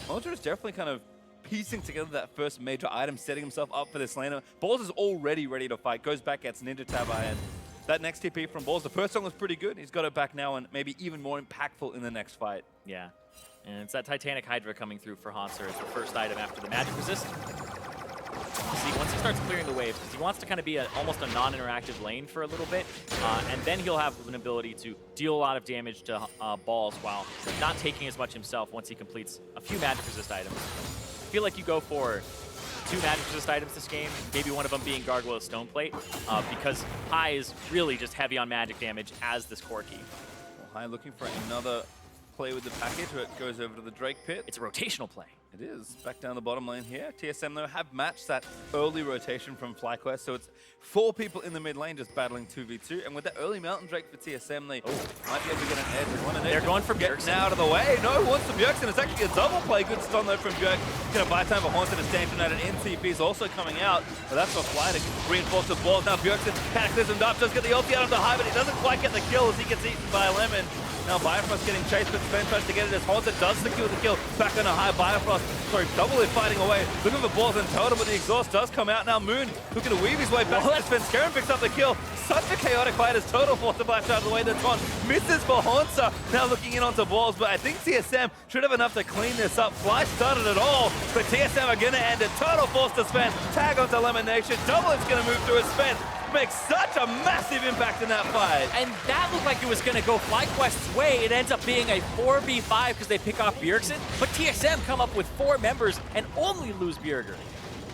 Haunter is definitely kind of piecing together that first major item, setting himself up for this laner. Balls is already ready to fight, goes back, gets Ninja Tab Iron. That next TP from Balls, the first one was pretty good. He's got it back now, and maybe even more impactful in the next fight. Yeah, and it's that Titanic Hydra coming through for Haunter as the first item after the magic resist. See, once he starts clearing the waves, because he wants to kind of be almost a non-interactive lane for a little bit, and then he'll have an ability to deal a lot of damage to Balls while not taking as much himself once he completes a few magic resist items. feel like you go for 2 magic resist items this game, maybe one of them being Gargoyle Stoneplate, because High is really just heavy on magic damage as this core key. Well, High looking for another play with the package, where it goes over to the Drake pit. It's a rotational play. It is. Back down the bottom lane here. TSM, though, have matched that early rotation from FlyQuest, so it's 4 people in the mid lane just battling 2v2. And with that early Mountain Drake for TSM, they might be able to get an edge. They're going for Bjergsen out of the way. No, wants the Bjergsen. It's actually a double play. Good stun, though, from Bjerg. Going to buy time for Haunter to stand tonight, and NCP is also coming out. But that's for Fly to reinforce the balls. Now Bjergsen cataclysmed up, does get the ulti out of the High, but he doesn't quite get the kill as he gets eaten by Lemon. Now Bifrost getting chased, but Sven tries to get it as Haunter does secure the kill. Back on a High, Bifrost, sorry, Double is fighting away. Looking for balls in total, but the exhaust does come out. Now Moon looking to weave his way back to Sven. Skaren picks up the kill. Such a chaotic fight as Total forced to flash out of the way. That's on. Misses for Haunter. Now looking in onto balls, but I think TSM should have enough to clean this up. Fly started it all, but TSM are going to end it. Total forced to Sven. Tag onto Elimination. Double is going to move through as Sven makes such a massive impact in that fight. And that looked like it was going to go FlyQuest's way. It ends up being a 4v5 because they pick off Bjergsen, but TSM come up with 4 members and only lose Bjerger.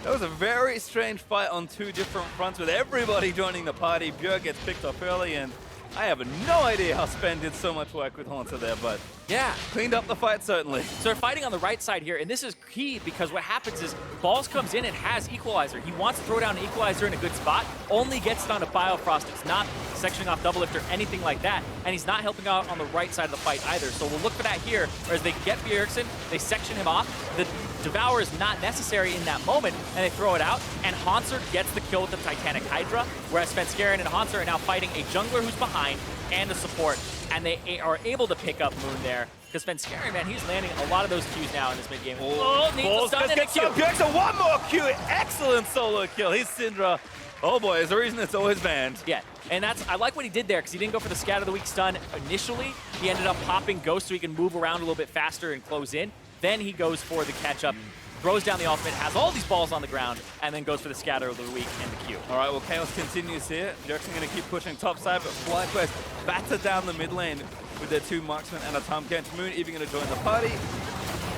That was a very strange fight on 2 different fronts with everybody joining the party. Bjerg gets picked off early, and I have no idea how Sven did so much work with Haunter there, but yeah, cleaned up the fight certainly. So they're fighting on the right side here, and this is key because what happens is Balls comes in and has Equalizer. He wants to throw down an Equalizer in a good spot, only gets it onto Biofrost. It's not sectioning off Double Lift or anything like that, and he's not helping out on the right side of the fight either. So we'll look for that here, whereas they get Bjergsen, they section him off. The Devour is not necessary in that moment, and they throw it out, and Haunter gets the kill with the Titanic Hydra, whereas Svenskeren and Haunter are now fighting a jungler who's behind and a support, and they are able to pick up Moon there. Because Svenskeren, man, he's landing a lot of those Qs now in this mid-game. Oh, needs to stun in a Q. Bjergsen, one more Q, excellent solo kill. He's Syndra. Oh boy, there's a reason it's always banned. Yeah, and I like what he did there because he didn't go for the Scatter of the Weak stun initially. He ended up popping Ghost so he can move around a little bit faster and close in. Then he goes for the catch-up, throws down the ultimate, has all these balls on the ground, and then goes for the Scatter of the Weak and the Q. All right, well, Chaos continues here. Bjergsen going to keep pushing top side, but FlyQuest batter down the mid lane with their 2 marksmen and a Tahm-Kench. Moon even going to join the party.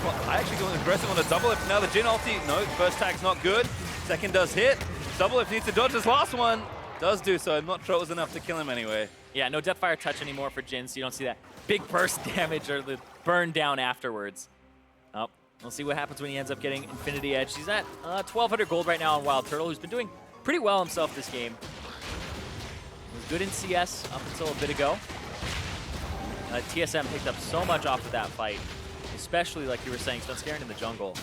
Well, I actually going aggressive on a Double Lift. Now the Jhin ulti, no, first tag's not good. Second does hit. Double Lift needs to dodge his last one. Does do so. I'm not sure it was enough to kill him anyway. Yeah, no Deathfire touch anymore for Jhin, so you don't see that big burst damage or the burn down afterwards. Oh, we'll see what happens when he ends up getting Infinity Edge. He's at 1,200 gold right now on Wild Turtle, who's been doing pretty well himself this game. He was good in CS up until a bit ago. TSM picked up so much off of that fight, especially like you were saying, Svenskeren in the jungle.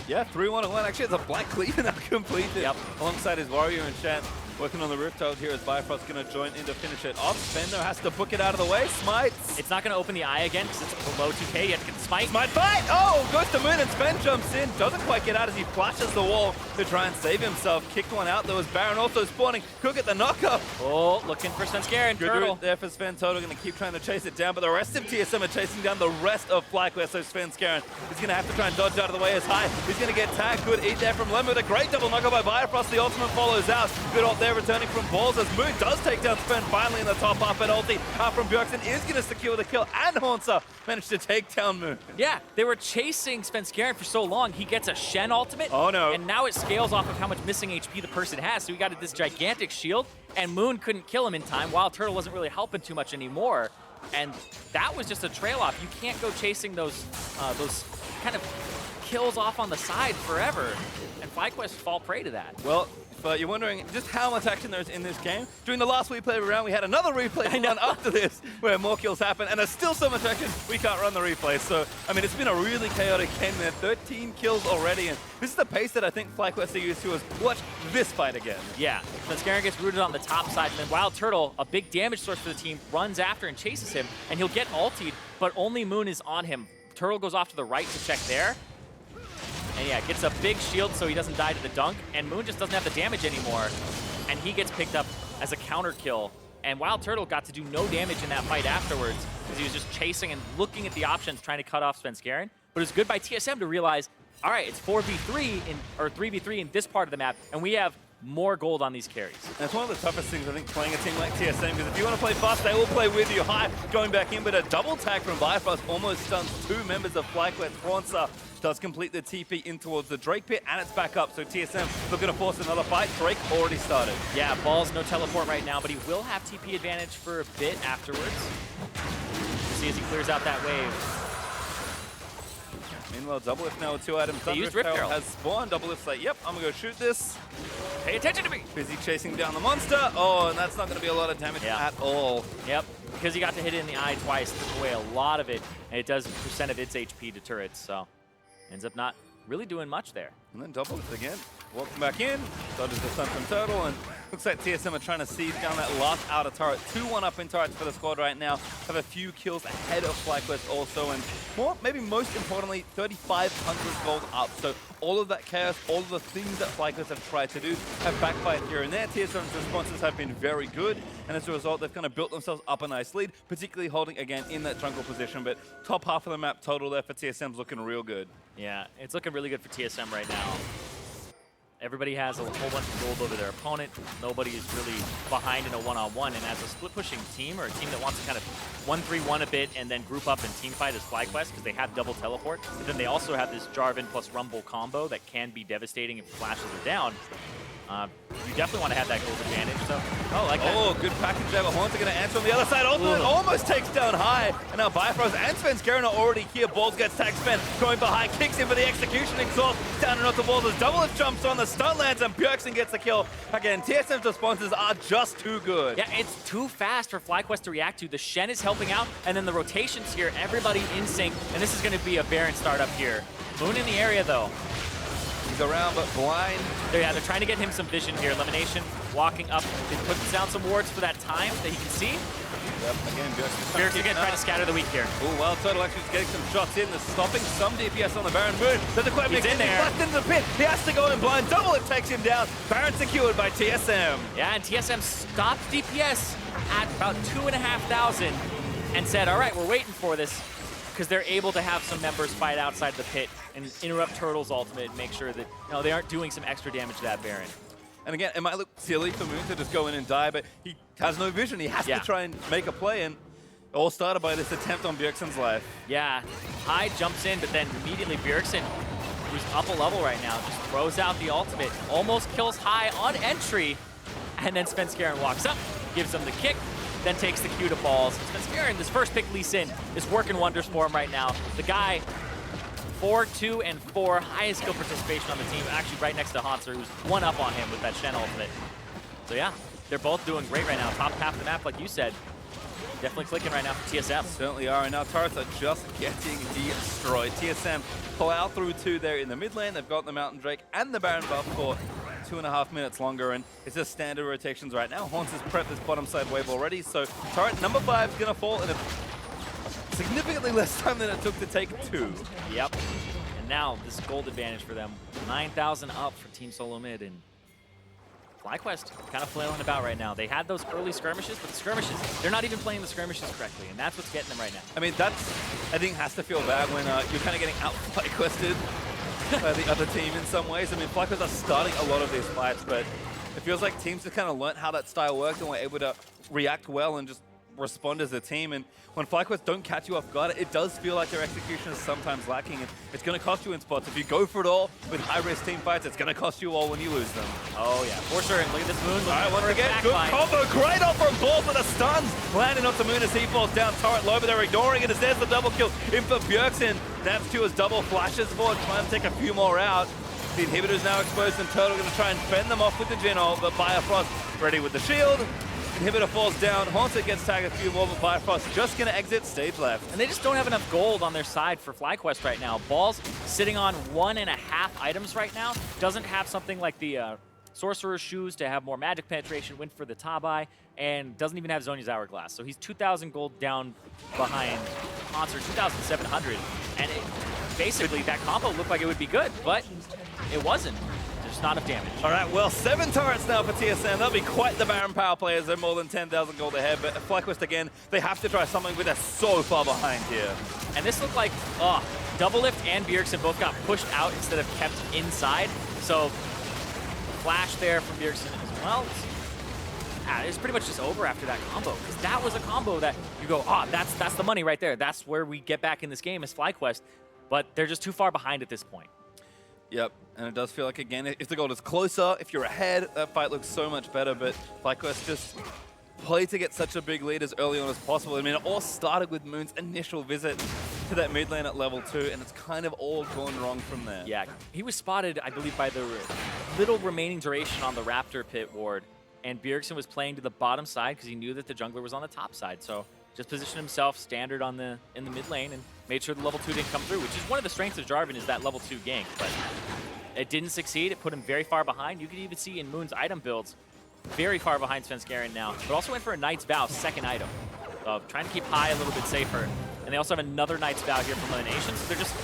Yeah, 3-1-1. Actually, it's a Black Cleave now completed. Yep. Alongside his Warrior and Chant. Working on the rooftop here as Bifrost's going to join in to finish it off. Fender has to book it out of the way. Smites. It's not going to open the eye again because it's below 2k. You have to get the smite. Smite fight! Oh, goes to Moon and Sven jumps in. Doesn't quite get out as he flashes the wall to try and save himself. Kicked one out. There was Baron also spawning. Could get the knockup. Oh, looking for Svenskeren. Good Turtle. route there for Sven. Total going to keep trying to chase it down, but the rest of TSM are chasing down the rest of FlyQuest. So Svenskeren is going to have to try and dodge out of the way as High. He's going to get tagged. Good eat there from Lemon with a great double knockup by Bifrost. The ultimate follows out. Good ult there returning from Balls as Moon does take down Sven finally in the top half at ulti. From Bjergsen is going to secure the kill, and Haunter managed to take down Moon. Yeah, they were chasing Svenskeren for so long. He gets a Shen ultimate. Oh no. And now it scales off of how much missing HP the person has. So he got this gigantic shield, and Moon couldn't kill him in time. Wild Turtle wasn't really helping too much anymore. And that was just a trail off. You can't go chasing those kind of kills off on the side forever. And FlyQuest fall prey to that. Well, but you're wondering just how much action there is in this game. During the last replay round, we had another replay run after this where more kills happen, and there's still so much action, we can't run the replay. So, I mean, it's been a really chaotic game there. 13 kills already, and this is the pace that I think FlyQuest are used to is watch this fight again. Yeah, Svenskeren gets rooted on the top side, and then Wild Turtle, a big damage source for the team, runs after and chases him, and he'll get ultied, but only Moon is on him. Turtle goes off to the right to check there. And yeah, gets a big shield so he doesn't die to the dunk, and Moon just doesn't have the damage anymore. And he gets picked up as a counter kill. And Wild Turtle got to do no damage in that fight afterwards because he was just chasing and looking at the options, trying to cut off Svenskeren. But it was good by TSM to realize, all right, it's 4v3 or 3v3 in this part of the map, and we have more gold on these carries. And it's one of the toughest things, I think, playing a team like TSM, because if you want to play fast, they will play with you. High going back in, but a double tag from Bifrost almost stuns 2 members of FlyQuest. Haunter does complete the TP in towards the Drake pit, and it's back up. So TSM looking to force another fight. Drake already started. Yeah, Balls no teleport right now, but he will have TP advantage for a bit afterwards. We'll see as he clears out that wave. Meanwhile, Double Lift now with 2 items. They used Rift Herald. Has spawned. Double Lift's like, yep, I'm gonna go shoot this. Pay attention to me! Busy chasing down the monster. Oh, and that's not gonna be a lot of damage at all. Yep, because he got to hit it in the eye twice, took away a lot of it, and it does percent of its HP to turrets, so ends up not really doing much there. And then Double Lift again. Walking back in, dodges the stun from Turtle, and looks like TSM are trying to seize down that last outer turret. 2-1 up in turrets for the squad right now. Have a few kills ahead of FlyQuest also, and maybe most importantly, 3,500 gold up. So all of that chaos, all of the things that FlyQuest have tried to do have backfired here and there. TSM's responses have been very good, and as a result, they've kind of built themselves up a nice lead, particularly holding, again, in that jungle position. But top half of the map total there for TSM's looking real good. Yeah, it's looking really good for TSM right now. Everybody has a whole bunch of gold over their opponent. Nobody is really behind in a one-on-one. And as a split-pushing team, or a team that wants to kind of 1-3-1 a bit and then group up and team fight as FlyQuest, because they have double teleport, but then they also have this Jarvan plus Rumble combo that can be devastating if flashes are down. You definitely want to have that gold advantage. So, like that. Oh, good package there. But Haunter going to answer on the other side. Ultimate almost takes down High. And now Bifrost and Svenskeren are already here. Balls gets tagged. Sven going behind, kicks in for the execution exhaust. Down and off the balls as Double Lift jumps on the stun lands and Bjergsen gets the kill. Again, TSM's responses are just too good. Yeah, it's too fast for FlyQuest to react to. The Shen is helping out, and then the rotations here, everybody in sync. And this is going to be a Baron startup here. Moon in the area, though. He's around, but blind. Yeah, they're trying to get him some vision here. Elimination, walking up. He puts down some wards for that time that he can see. Yep, again, Bjergsen again trying to scatter the weak here. Oh, Wild Turtle actually getting some shots in. They're stopping some DPS on the Baron. Moon doesn't quite make He's in there. He's into the pit. He has to go in blind. Double Lift takes him down. Baron secured by TSM. Yeah, and TSM stopped DPS at about 2,500 and said, all right, we're waiting for this, because they're able to have some members fight outside the pit and interrupt Turtle's ultimate and make sure that they aren't doing some extra damage to that Baron. And again, it might look silly for Moon to just go in and die, but he has no vision. He has to try and make a play, and it all started by this attempt on Bjergsen's life. Yeah, High jumps in, but then immediately Bjergsen, who's up a level right now, just throws out the ultimate, almost kills High on entry, and then Svenskeren walks up, gives him the kick, then takes the Q to Balls. Svenskeren, this first pick Lee Sin, is working wonders for him right now. The guy, 4, 2, and 4, highest skill participation on the team, actually right next to Haunter, who's one up on him with that Shen ultimate. So yeah, they're both doing great right now. Top half of the map, like you said, definitely clicking right now for TSM. Certainly are, and now turrets are just getting destroyed. TSM plow through 2 there in the mid lane. They've got the Mountain Drake and the Baron buff for 2.5 minutes longer, and it's just standard rotations right now. Haunts has prepped this bottom side wave already, so turret number 5 is going to fall in a significantly less time than it took to take 2. Yep, and now this gold advantage for them. 9,000 up for Team Solo Mid, and FlyQuest kind of flailing about right now. They had those early skirmishes, but the skirmishes, they're not even playing the skirmishes correctly, and that's what's getting them right now. I mean, that's, I think, has to feel bad when you're kind of getting out FlyQuested by the other team in some ways. I mean, FlyQuest are starting a lot of these fights, but it feels like teams have kind of learned how that style works and were able to react well and just respond as a team. And when FlyQuest don't catch you off guard, it does feel like their execution is sometimes lacking, and it's going to cost you in spots. If you go for it all with high-risk team fights, it's going to cost you all when you lose them. Oh yeah, for sure. And look at this Moon. All right, once again, good combo. Great off from Balls with the stuns. Landing onto Moon as he falls down. Turret low, but they're ignoring it as there's the double kill in for Bjergsen. That's 2 as double flashes forward, trying to take a few more out. The inhibitor's now exposed, and Turtle going to try and fend them off with the Jin ult, but Bifrost ready with the shield. Inhibitor falls down, Haunter gets tagged a few more, but Bifrost just going to exit stage left. And they just don't have enough gold on their side for FlyQuest right now. Balls sitting on 1.5 items right now. Doesn't have something like the Sorcerer's Shoes to have more magic penetration, win for the Tabai, and doesn't even have Zhonya's Hourglass. So he's 2,000 gold down behind Haunter, 2,700. And basically that combo looked like it would be good, but it wasn't. There's not enough damage. All right, well, 7 turrets now for TSM. That'll be quite the Baron power players. They're more than 10,000 gold ahead, but FlyQuest again, they have to try something, but they're so far behind here. And this looked like, Double Lift and Bjergsen both got pushed out instead of kept inside. So, flash there from Bjergsen as well. It's pretty much just over after that combo, because that was a combo that you go, that's the money right there. That's where we get back in this game as FlyQuest. but they're just too far behind at this point. Yep, and it does feel like, again, if the goal is closer, if you're ahead, that fight looks so much better, but FlyQuest just play to get such a big lead as early on as possible. I mean, it all started with Moon's initial visit to that mid lane at level 2, and it's kind of all gone wrong from there. Yeah, he was spotted, I believe, by the little remaining duration on the Raptor pit ward, and Bjergsen was playing to the bottom side because he knew that the jungler was on the top side, so just positioned himself standard in the mid lane and made sure the level 2 didn't come through, which is one of the strengths of Jarvan, is that level 2 gank. But it didn't succeed. It put him very far behind. You could even see in Moon's item builds, very far behind Svenskeren now, but also went for a Knight's Vow second item. Trying to keep high a little bit safer. And they also have another Knight's Vow here from Elimination, so they're just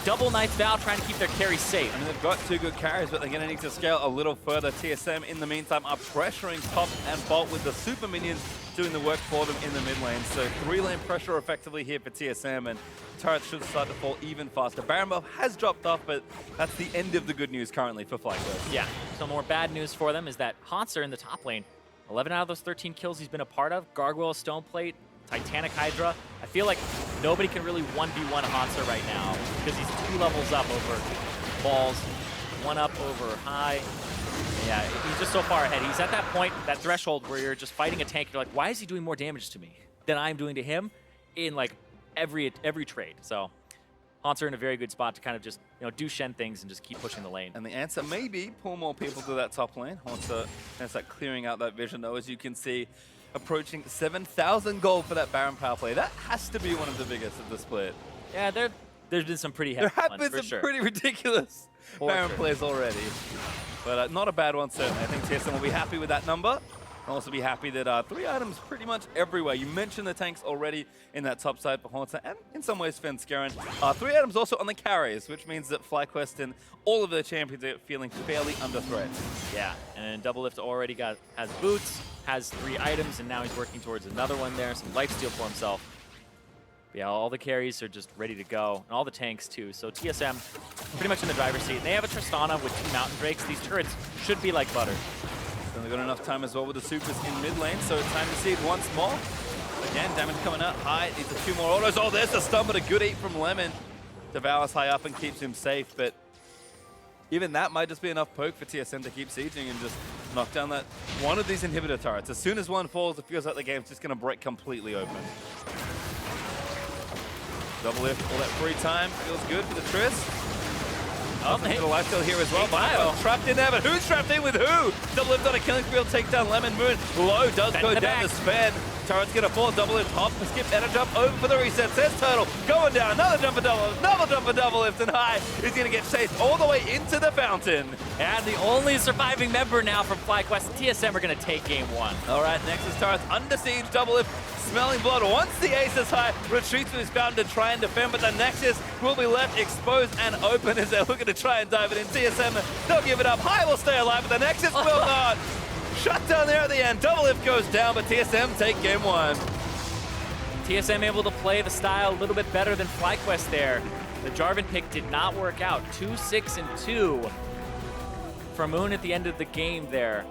double Knight's Vow trying to keep their carries safe. I mean, they've got 2 good carries, but they're going to need to scale a little further. TSM, in the meantime, are pressuring top and bot with the super minions doing the work for them in the mid lane. So 3-lane pressure effectively here for TSM, and turrets should start to fall even faster. Baron buff has dropped off, but that's the end of the good news currently for FlyQuest. Yeah, so more bad news for them is that Hanser in the top lane, 11 out of those 13 kills he's been a part of, Gargoyle, Stoneplate, Titanic Hydra. I feel like nobody can really 1v1 Hanser right now because he's 2 levels up over balls, 1 up over high. Yeah, he's just so far ahead. He's at that point, that threshold where you're just fighting a tank. You're like, why is he doing more damage to me than I'm doing to him in like every trade? So Hanser in a very good spot to kind of just do Shen things and just keep pushing the lane. And the answer may be pull more people to that top lane. Hanser can start clearing out that vision though, as you can see, approaching 7,000 gold for that Baron power play. That has to be one of the biggest of the split. Yeah, there's been some pretty heavy There have ones, been for some sure. pretty ridiculous Baron plays already. But not a bad one, certainly. I think TSM will be happy with that number. I'll also be happy that 3 items pretty much everywhere. You mentioned the tanks already in that top side for Hanser, and in some ways Svenskeren. 3 items also on the carriers, which means that FlyQuest and all of their champions are feeling fairly under threat. Yeah, and Doublelift already has boots, has 3 items, and now he's working towards another one there, some lifesteal for himself. But yeah, all the carries are just ready to go, and all the tanks too. So TSM pretty much in the driver's seat. And they have a Tristana with 2 Mountain Drakes. These turrets should be like butter. And they've got enough time as well with the supers in mid lane, so it's time to see it once more. Again, damage coming out high. Needs a few more autos. Oh, there's the stun, but a good eat from Lemon. Devours high up and keeps him safe, but even that might just be enough poke for TSM to keep sieging and just knock down that one of these inhibitor turrets. As soon as one falls, it feels like the game's just going to break completely open. Doublelift, all that free time. Feels good for the Triss. Oh, the lifesteal here as well. Bio trapped in there, but who's trapped in with who? Doublelift on a killing field, take down Lemon Moon. Low does go down to Sven. Turret's gonna fall. Doublelift hop, skip, and a jump over for the reset. Says Turtle going down. Another jump for Doublelift. Another jump for Doublelift, and high. He's gonna get chased all the way into the fountain. And the only surviving member now from FlyQuest, TSM are gonna take game 1. All right, Nexus turret's under siege. Doublelift smelling blood. Once the ace is high, retreats with his fountain to try and defend, but the Nexus will be left exposed and open as they're looking to try and dive it in. TSM, they'll give it up. High will stay alive, but the Nexus will not. Shut down there at the end. Doublelift goes down, but TSM take game 1. TSM able to play the style a little bit better than FlyQuest there. The Jarvan pick did not work out. 2-6-2 for Moon at the end of the game there.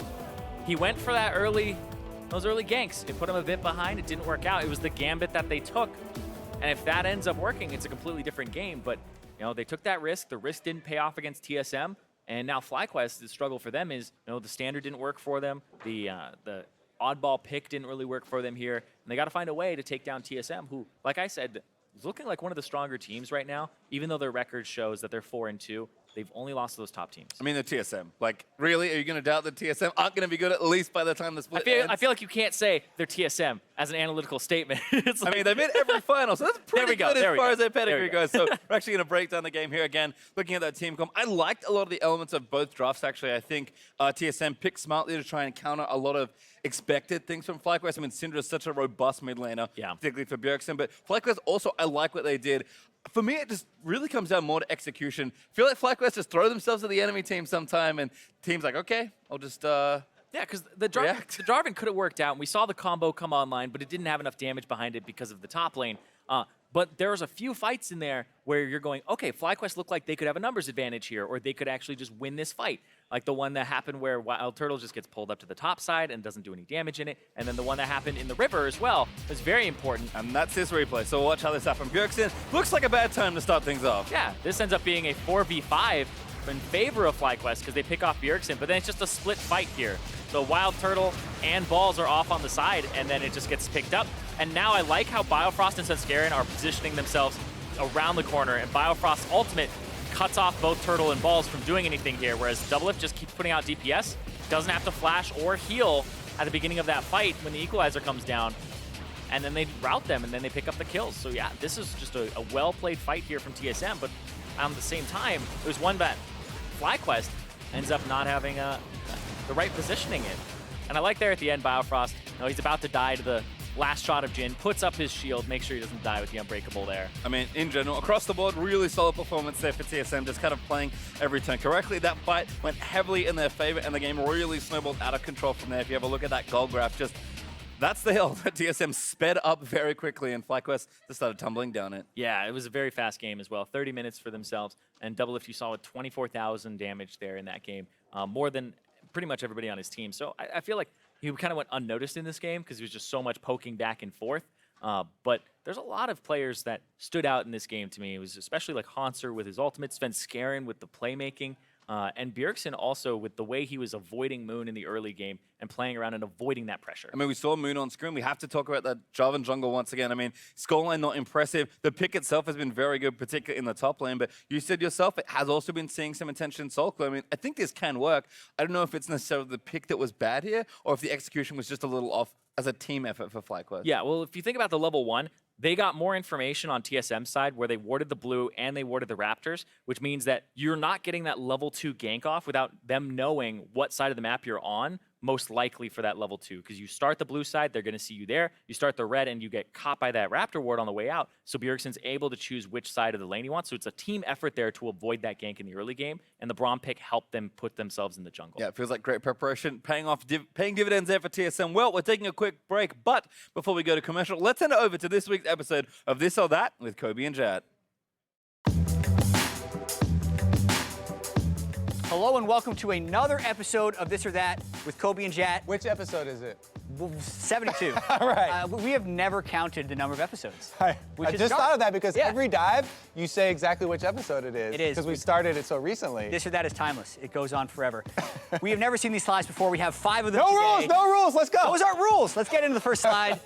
He went for those early ganks. It put him a bit behind. It didn't work out. It was the gambit that they took. And if that ends up working, it's a completely different game. But they took that risk. The risk didn't pay off against TSM. And now FlyQuest, the struggle for them is, the standard didn't work for them. The oddball pick didn't really work for them here. And they got to find a way to take down TSM, who, like I said, is looking like one of the stronger teams right now, even though their record shows that they're 4-2. They've only lost to those top teams. I mean, the TSM. Like, really? Are you going to doubt that TSM aren't going to be good at least by the time the split ends? I feel like you can't say they're TSM as an analytical statement. I mean, they've made every final, so that's pretty good as far as their pedigree goes. So we're actually going to break down the game here again, looking at that team comp. I liked a lot of the elements of both drafts, actually. I think TSM picked smartly to try and counter a lot of expected things from FlyQuest. I mean, Syndra is such a robust mid laner, particularly for Bjergsen. But FlyQuest also, I like what they did. For me, it just really comes down more to execution. I feel like FlyQuest just throw themselves at the enemy team sometime, and team's like, okay, I'll just yeah, because the Jarvan could have worked out, and we saw the combo come online, but it didn't have enough damage behind it because of the top lane. But there's a few fights in there where you're going, okay, FlyQuest looked like they could have a numbers advantage here, or they could actually just win this fight. Like the one that happened where Wild Turtle just gets pulled up to the top side and doesn't do any damage in it. And then the one that happened in the river as well was very important. And that's this replay, so watch how this happens. Bjergsen looks like a bad time to start things off. Yeah, this ends up being a 4v5 in favor of FlyQuest because they pick off Bjergsen, but then it's just a split fight here. So Wild Turtle and Balls are off on the side, and then it just gets picked up. And now I like how Biofrost and Sunskaren are positioning themselves around the corner, and Biofrost's ultimate cuts off both Turtle and Balls from doing anything here, whereas Doublelift just keeps putting out DPS, doesn't have to flash or heal at the beginning of that fight when the equalizer comes down, and then they rout them, and then they pick up the kills. So yeah, this is just a well-played fight here from TSM, but at the same time, there's one that FlyQuest ends up not having the right positioning in. And I like there at the end, Biofrost, he's about to die to the last shot of Jhin, puts up his shield, makes sure he doesn't die with the Unbreakable there. I mean, in general, across the board, really solid performance there for TSM, just kind of playing every turn correctly. That fight went heavily in their favor, and the game really snowballed out of control from there. If you have a look at that goal graph, just that's the hill that TSM sped up very quickly, and FlyQuest just started tumbling down it. Yeah, it was a very fast game as well. 30 minutes for themselves, and Doublelift you saw with 24,000 damage there in that game, more than pretty much everybody on his team. So I feel like he kind of went unnoticed in this game because there was just so much poking back and forth. But there's a lot of players that stood out in this game to me. It was especially like Hanser with his ultimate, Sunskaren with the playmaking, and Bjergsen also with the way he was avoiding Moon in the early game and playing around and avoiding that pressure. I mean, we saw Moon on screen. We have to talk about that Jarvan jungle once again. I mean, scoreline not impressive. The pick itself has been very good, particularly in the top lane. But you said yourself, it has also been seeing some attention in Soulclaw. I mean, I think this can work. I don't know if it's necessarily the pick that was bad here or if the execution was just a little off as a team effort for FlyQuest. Yeah, well, if you think about the level 1, they got more information on TSM's side where they warded the blue and they warded the Raptors, which means that you're not getting that level 2 gank off without them knowing what side of the map you're on, most likely for that level 2. Because you start the blue side, they're going to see you there. You start the red, and you get caught by that Raptor ward on the way out. So Bjergsen's able to choose which side of the lane he wants. So it's a team effort there to avoid that gank in the early game, and the Braum pick helped them put themselves in the jungle. Yeah, it feels like great preparation, paying dividends there for TSM. Well, we're taking a quick break, but before we go to commercial, let's send it over to this week's episode of This or That with Kobe and Jat. Hello and welcome to another episode of This or That with Kobe and Jat. Which episode is it? 72. All right. We have never counted the number of episodes. I just thought of that because Yeah. every dive, you say exactly which episode it is. It is. Because we started it so recently. This or That is timeless. It goes on forever. We have never seen these slides before. We have 5 of them No today. rules, no rules, let's go. Those aren't rules. Let's get into the first slide.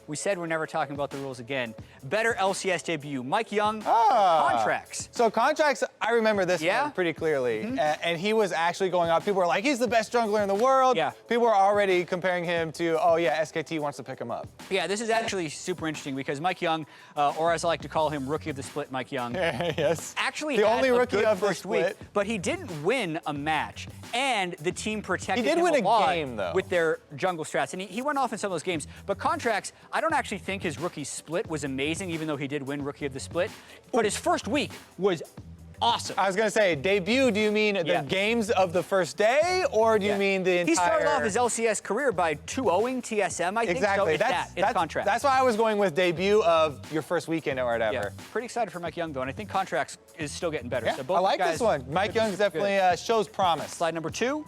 We said we're never talking about the rules again. Better LCS debut. Mike Young, contracts. So contracts, I remember this Yeah? one pretty clearly. And he was actually going up. People were like, he's the best jungler in the world. Yeah. People were already comparing him to, oh yeah, SKT wants to pick him up. Yeah, this is actually super interesting because Mike Young, or as I like to call him, Rookie of the Split Mike Young, Yes. actually the had only a rookie good of the first week, split. but he didn't win a match. And the team protected He did him win a lot game, though. with their jungle strats. And he went off in some of those games. But contracts, I don't actually think his rookie split was amazing, even though he did win Rookie of the Split. But his first week was awesome. I was gonna say, debut, do you mean the games of the first day, or do you mean the entire... He started off his LCS career by 2-0ing TSM, I think. Exactly. So it's contracts. That's why I was going with debut of your first weekend or whatever. Yeah, pretty excited for Mike Young, though, and I think contracts is still getting better. Yeah, So both I like guys this one. Mike Young definitely shows promise. Slide number 2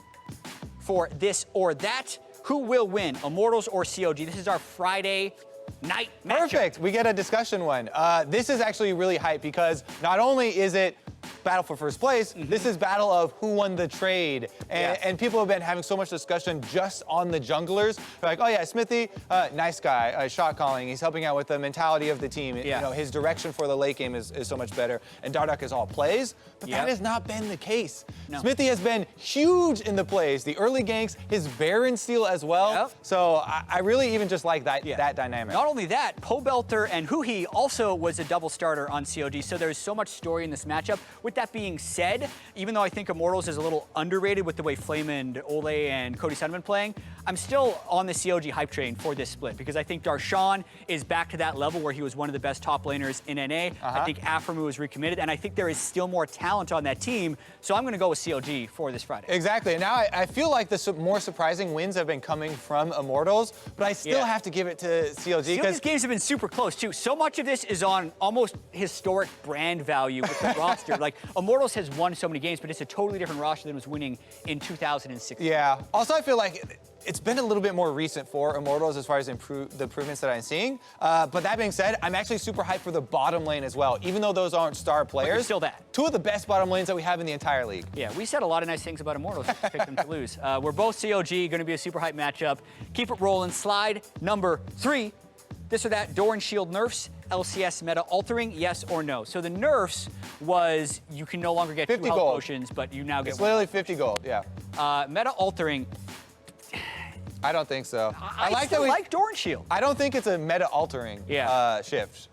for This or That. Who will win, Immortals or COG? This is our Friday night matchup. Perfect. We get a discussion one. This is actually really hype because not only is it battle for first place, this is battle of who won the trade. And people have been having so much discussion just on the junglers. They're like, oh yeah, Smithy, nice guy, shot calling. He's helping out with the mentality of the team. You know, his direction for the late game is so much better. And Dardoch is all plays, but that has not been the case. No. Smithy has been huge in the plays, the early ganks, his Baron steal as well. So I really even just like that, that dynamic. Not only that, Pobelter and Huhi also was a double starter on COD, so there's so much story in this matchup. With that being said, even though I think Immortals is a little underrated with the way Flame and Ole and Cody Sun have been playing, I'm still on the CLG hype train for this split because I think Darshan is back to that level where he was one of the best top laners in NA. I think Aphromoo is recommitted, and I think there is still more talent on that team, so I'm going to go with CLG for this Friday. Exactly, and now I feel like the more surprising wins have been coming from Immortals, but I still have to give it to CLG. CLG's games have been super close, too. So much of this is on almost historic brand value with the roster. Like, Immortals has won so many games, but it's a totally different roster than was winning in 2016. Yeah. Also, I feel like it's been a little bit more recent for Immortals as far as the improvements that I'm seeing. But that being said, I'm actually super hyped for the bottom lane as well, even though those aren't star players. Still that. Two of the best bottom lanes that we have in the entire league. Yeah, we said a lot of nice things about Immortals. Picked them to lose. We're both CLG, going to be a super hype matchup. Keep it rolling. Slide number 3. This or that, Door and Shield nerfs, LCS meta altering, yes or no? So the nerfs was you can no longer get 2 health potions, but you now get It's literally 50 gold, yeah. Meta altering. I don't think so. I like Door and Shield. I don't think it's a meta altering shift.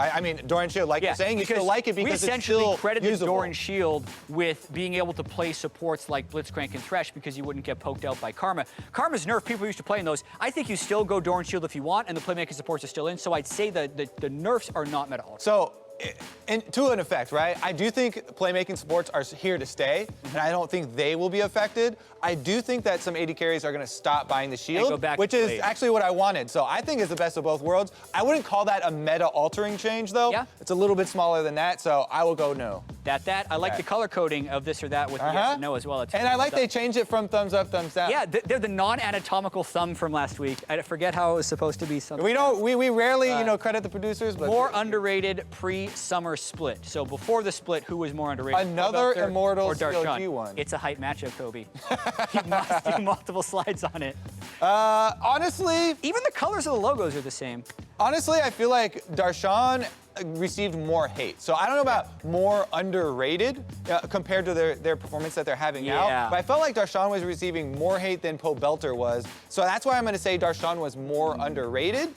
I mean, Door and Shield, like you're saying, you still like it because we it's essentially still credited usable. Door and Shield with being able to play supports like Blitzcrank and Thresh because you wouldn't get poked out by Karma. Karma's nerf, people used to play in those. I think you still go Door and Shield if you want, and the playmaking supports are still in, so I'd say the nerfs are not meta altering. So, to an effect, right? I do think playmaking supports are here to stay, and I don't think they will be affected. I do think that some AD carries are going to stop buying the shield, which is actually what I wanted. So I think it's the best of both worlds. I wouldn't call that a meta-altering change, though. Yeah. It's a little bit smaller than that, so I will go no. I like the color coding of this or that with the yes and no as well. And I like they changed it from thumbs up, thumbs down. Yeah, they're the non-anatomical thumb from last week. I forget how it was supposed to be. We rarely, credit the producers, but more underrated pre-summer split. So before the split, who was more underrated? Another Immortals or Darshan? CLG one. It's a hype matchup, Kobe. You must do multiple slides on it. Honestly, even the colors of the logos are the same. Honestly, I feel like Darshan received more hate. So I don't know about more underrated compared to their performance that they're having now. But I felt like Darshan was receiving more hate than Pobelter was. So that's why I'm going to say Darshan was more underrated.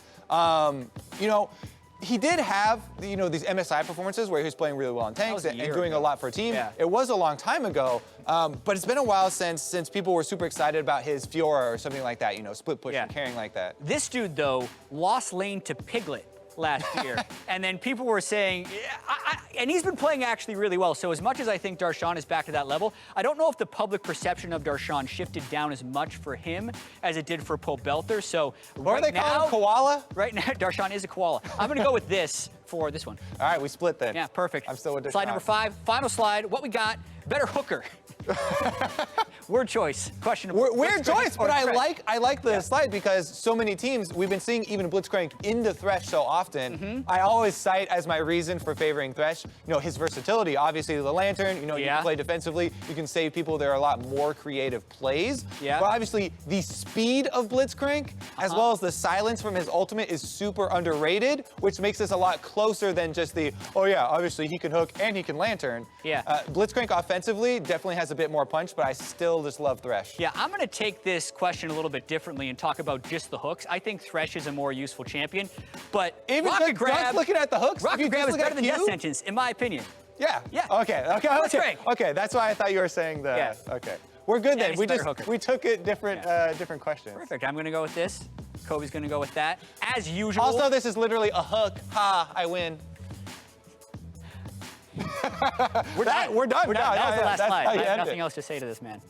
He did have, these MSI performances where he was playing really well on tanks and doing a lot for a team. Yeah. It was a long time ago, but it's been a while since people were super excited about his Fiora or something like that, split push and carrying like that. This dude, though, lost lane to Piglet last year. And then people were saying, and he's been playing actually really well. So as much as I think Darshan is back to that level, I don't know if the public perception of Darshan shifted down as much for him as it did for Pobelter. So or they call him koala? Right now, Darshan is a koala. I'm going to go with this for this one. All right, we split then. Yeah, perfect. I'm still with Darshan. Slide number 5, final slide. What we got? Better hooker. Word choice. Questionable. Weird choice, but I like the slide because so many teams, we've been seeing even Blitzcrank into Thresh so often. I always cite as my reason for favoring Thresh, his versatility. Obviously, the Lantern, you can play defensively, you can save people. There are a lot more creative plays. But obviously, the speed of Blitzcrank, as well as the silence from his ultimate, is super underrated, which makes this a lot closer than just obviously he can hook and he can Lantern. Blitzcrank offensively definitely has a bit more punch, but I still just love Thresh. Yeah, I'm going to take this question a little bit differently and talk about just the hooks. I think Thresh is a more useful champion, but even Rocket Grab, looking at the hooks, Rocket Grab is better than Death Sentence, in my opinion. Yeah. Okay, that's why I thought you were saying the. Yeah. Okay, we're good then. We took it different questions. Perfect. I'm going to go with this. Kobe's going to go with that. As usual. Also, this is literally a hook. Ha! I win. We're done. We're done. That was the last slide. I have nothing nothing else to say to this man.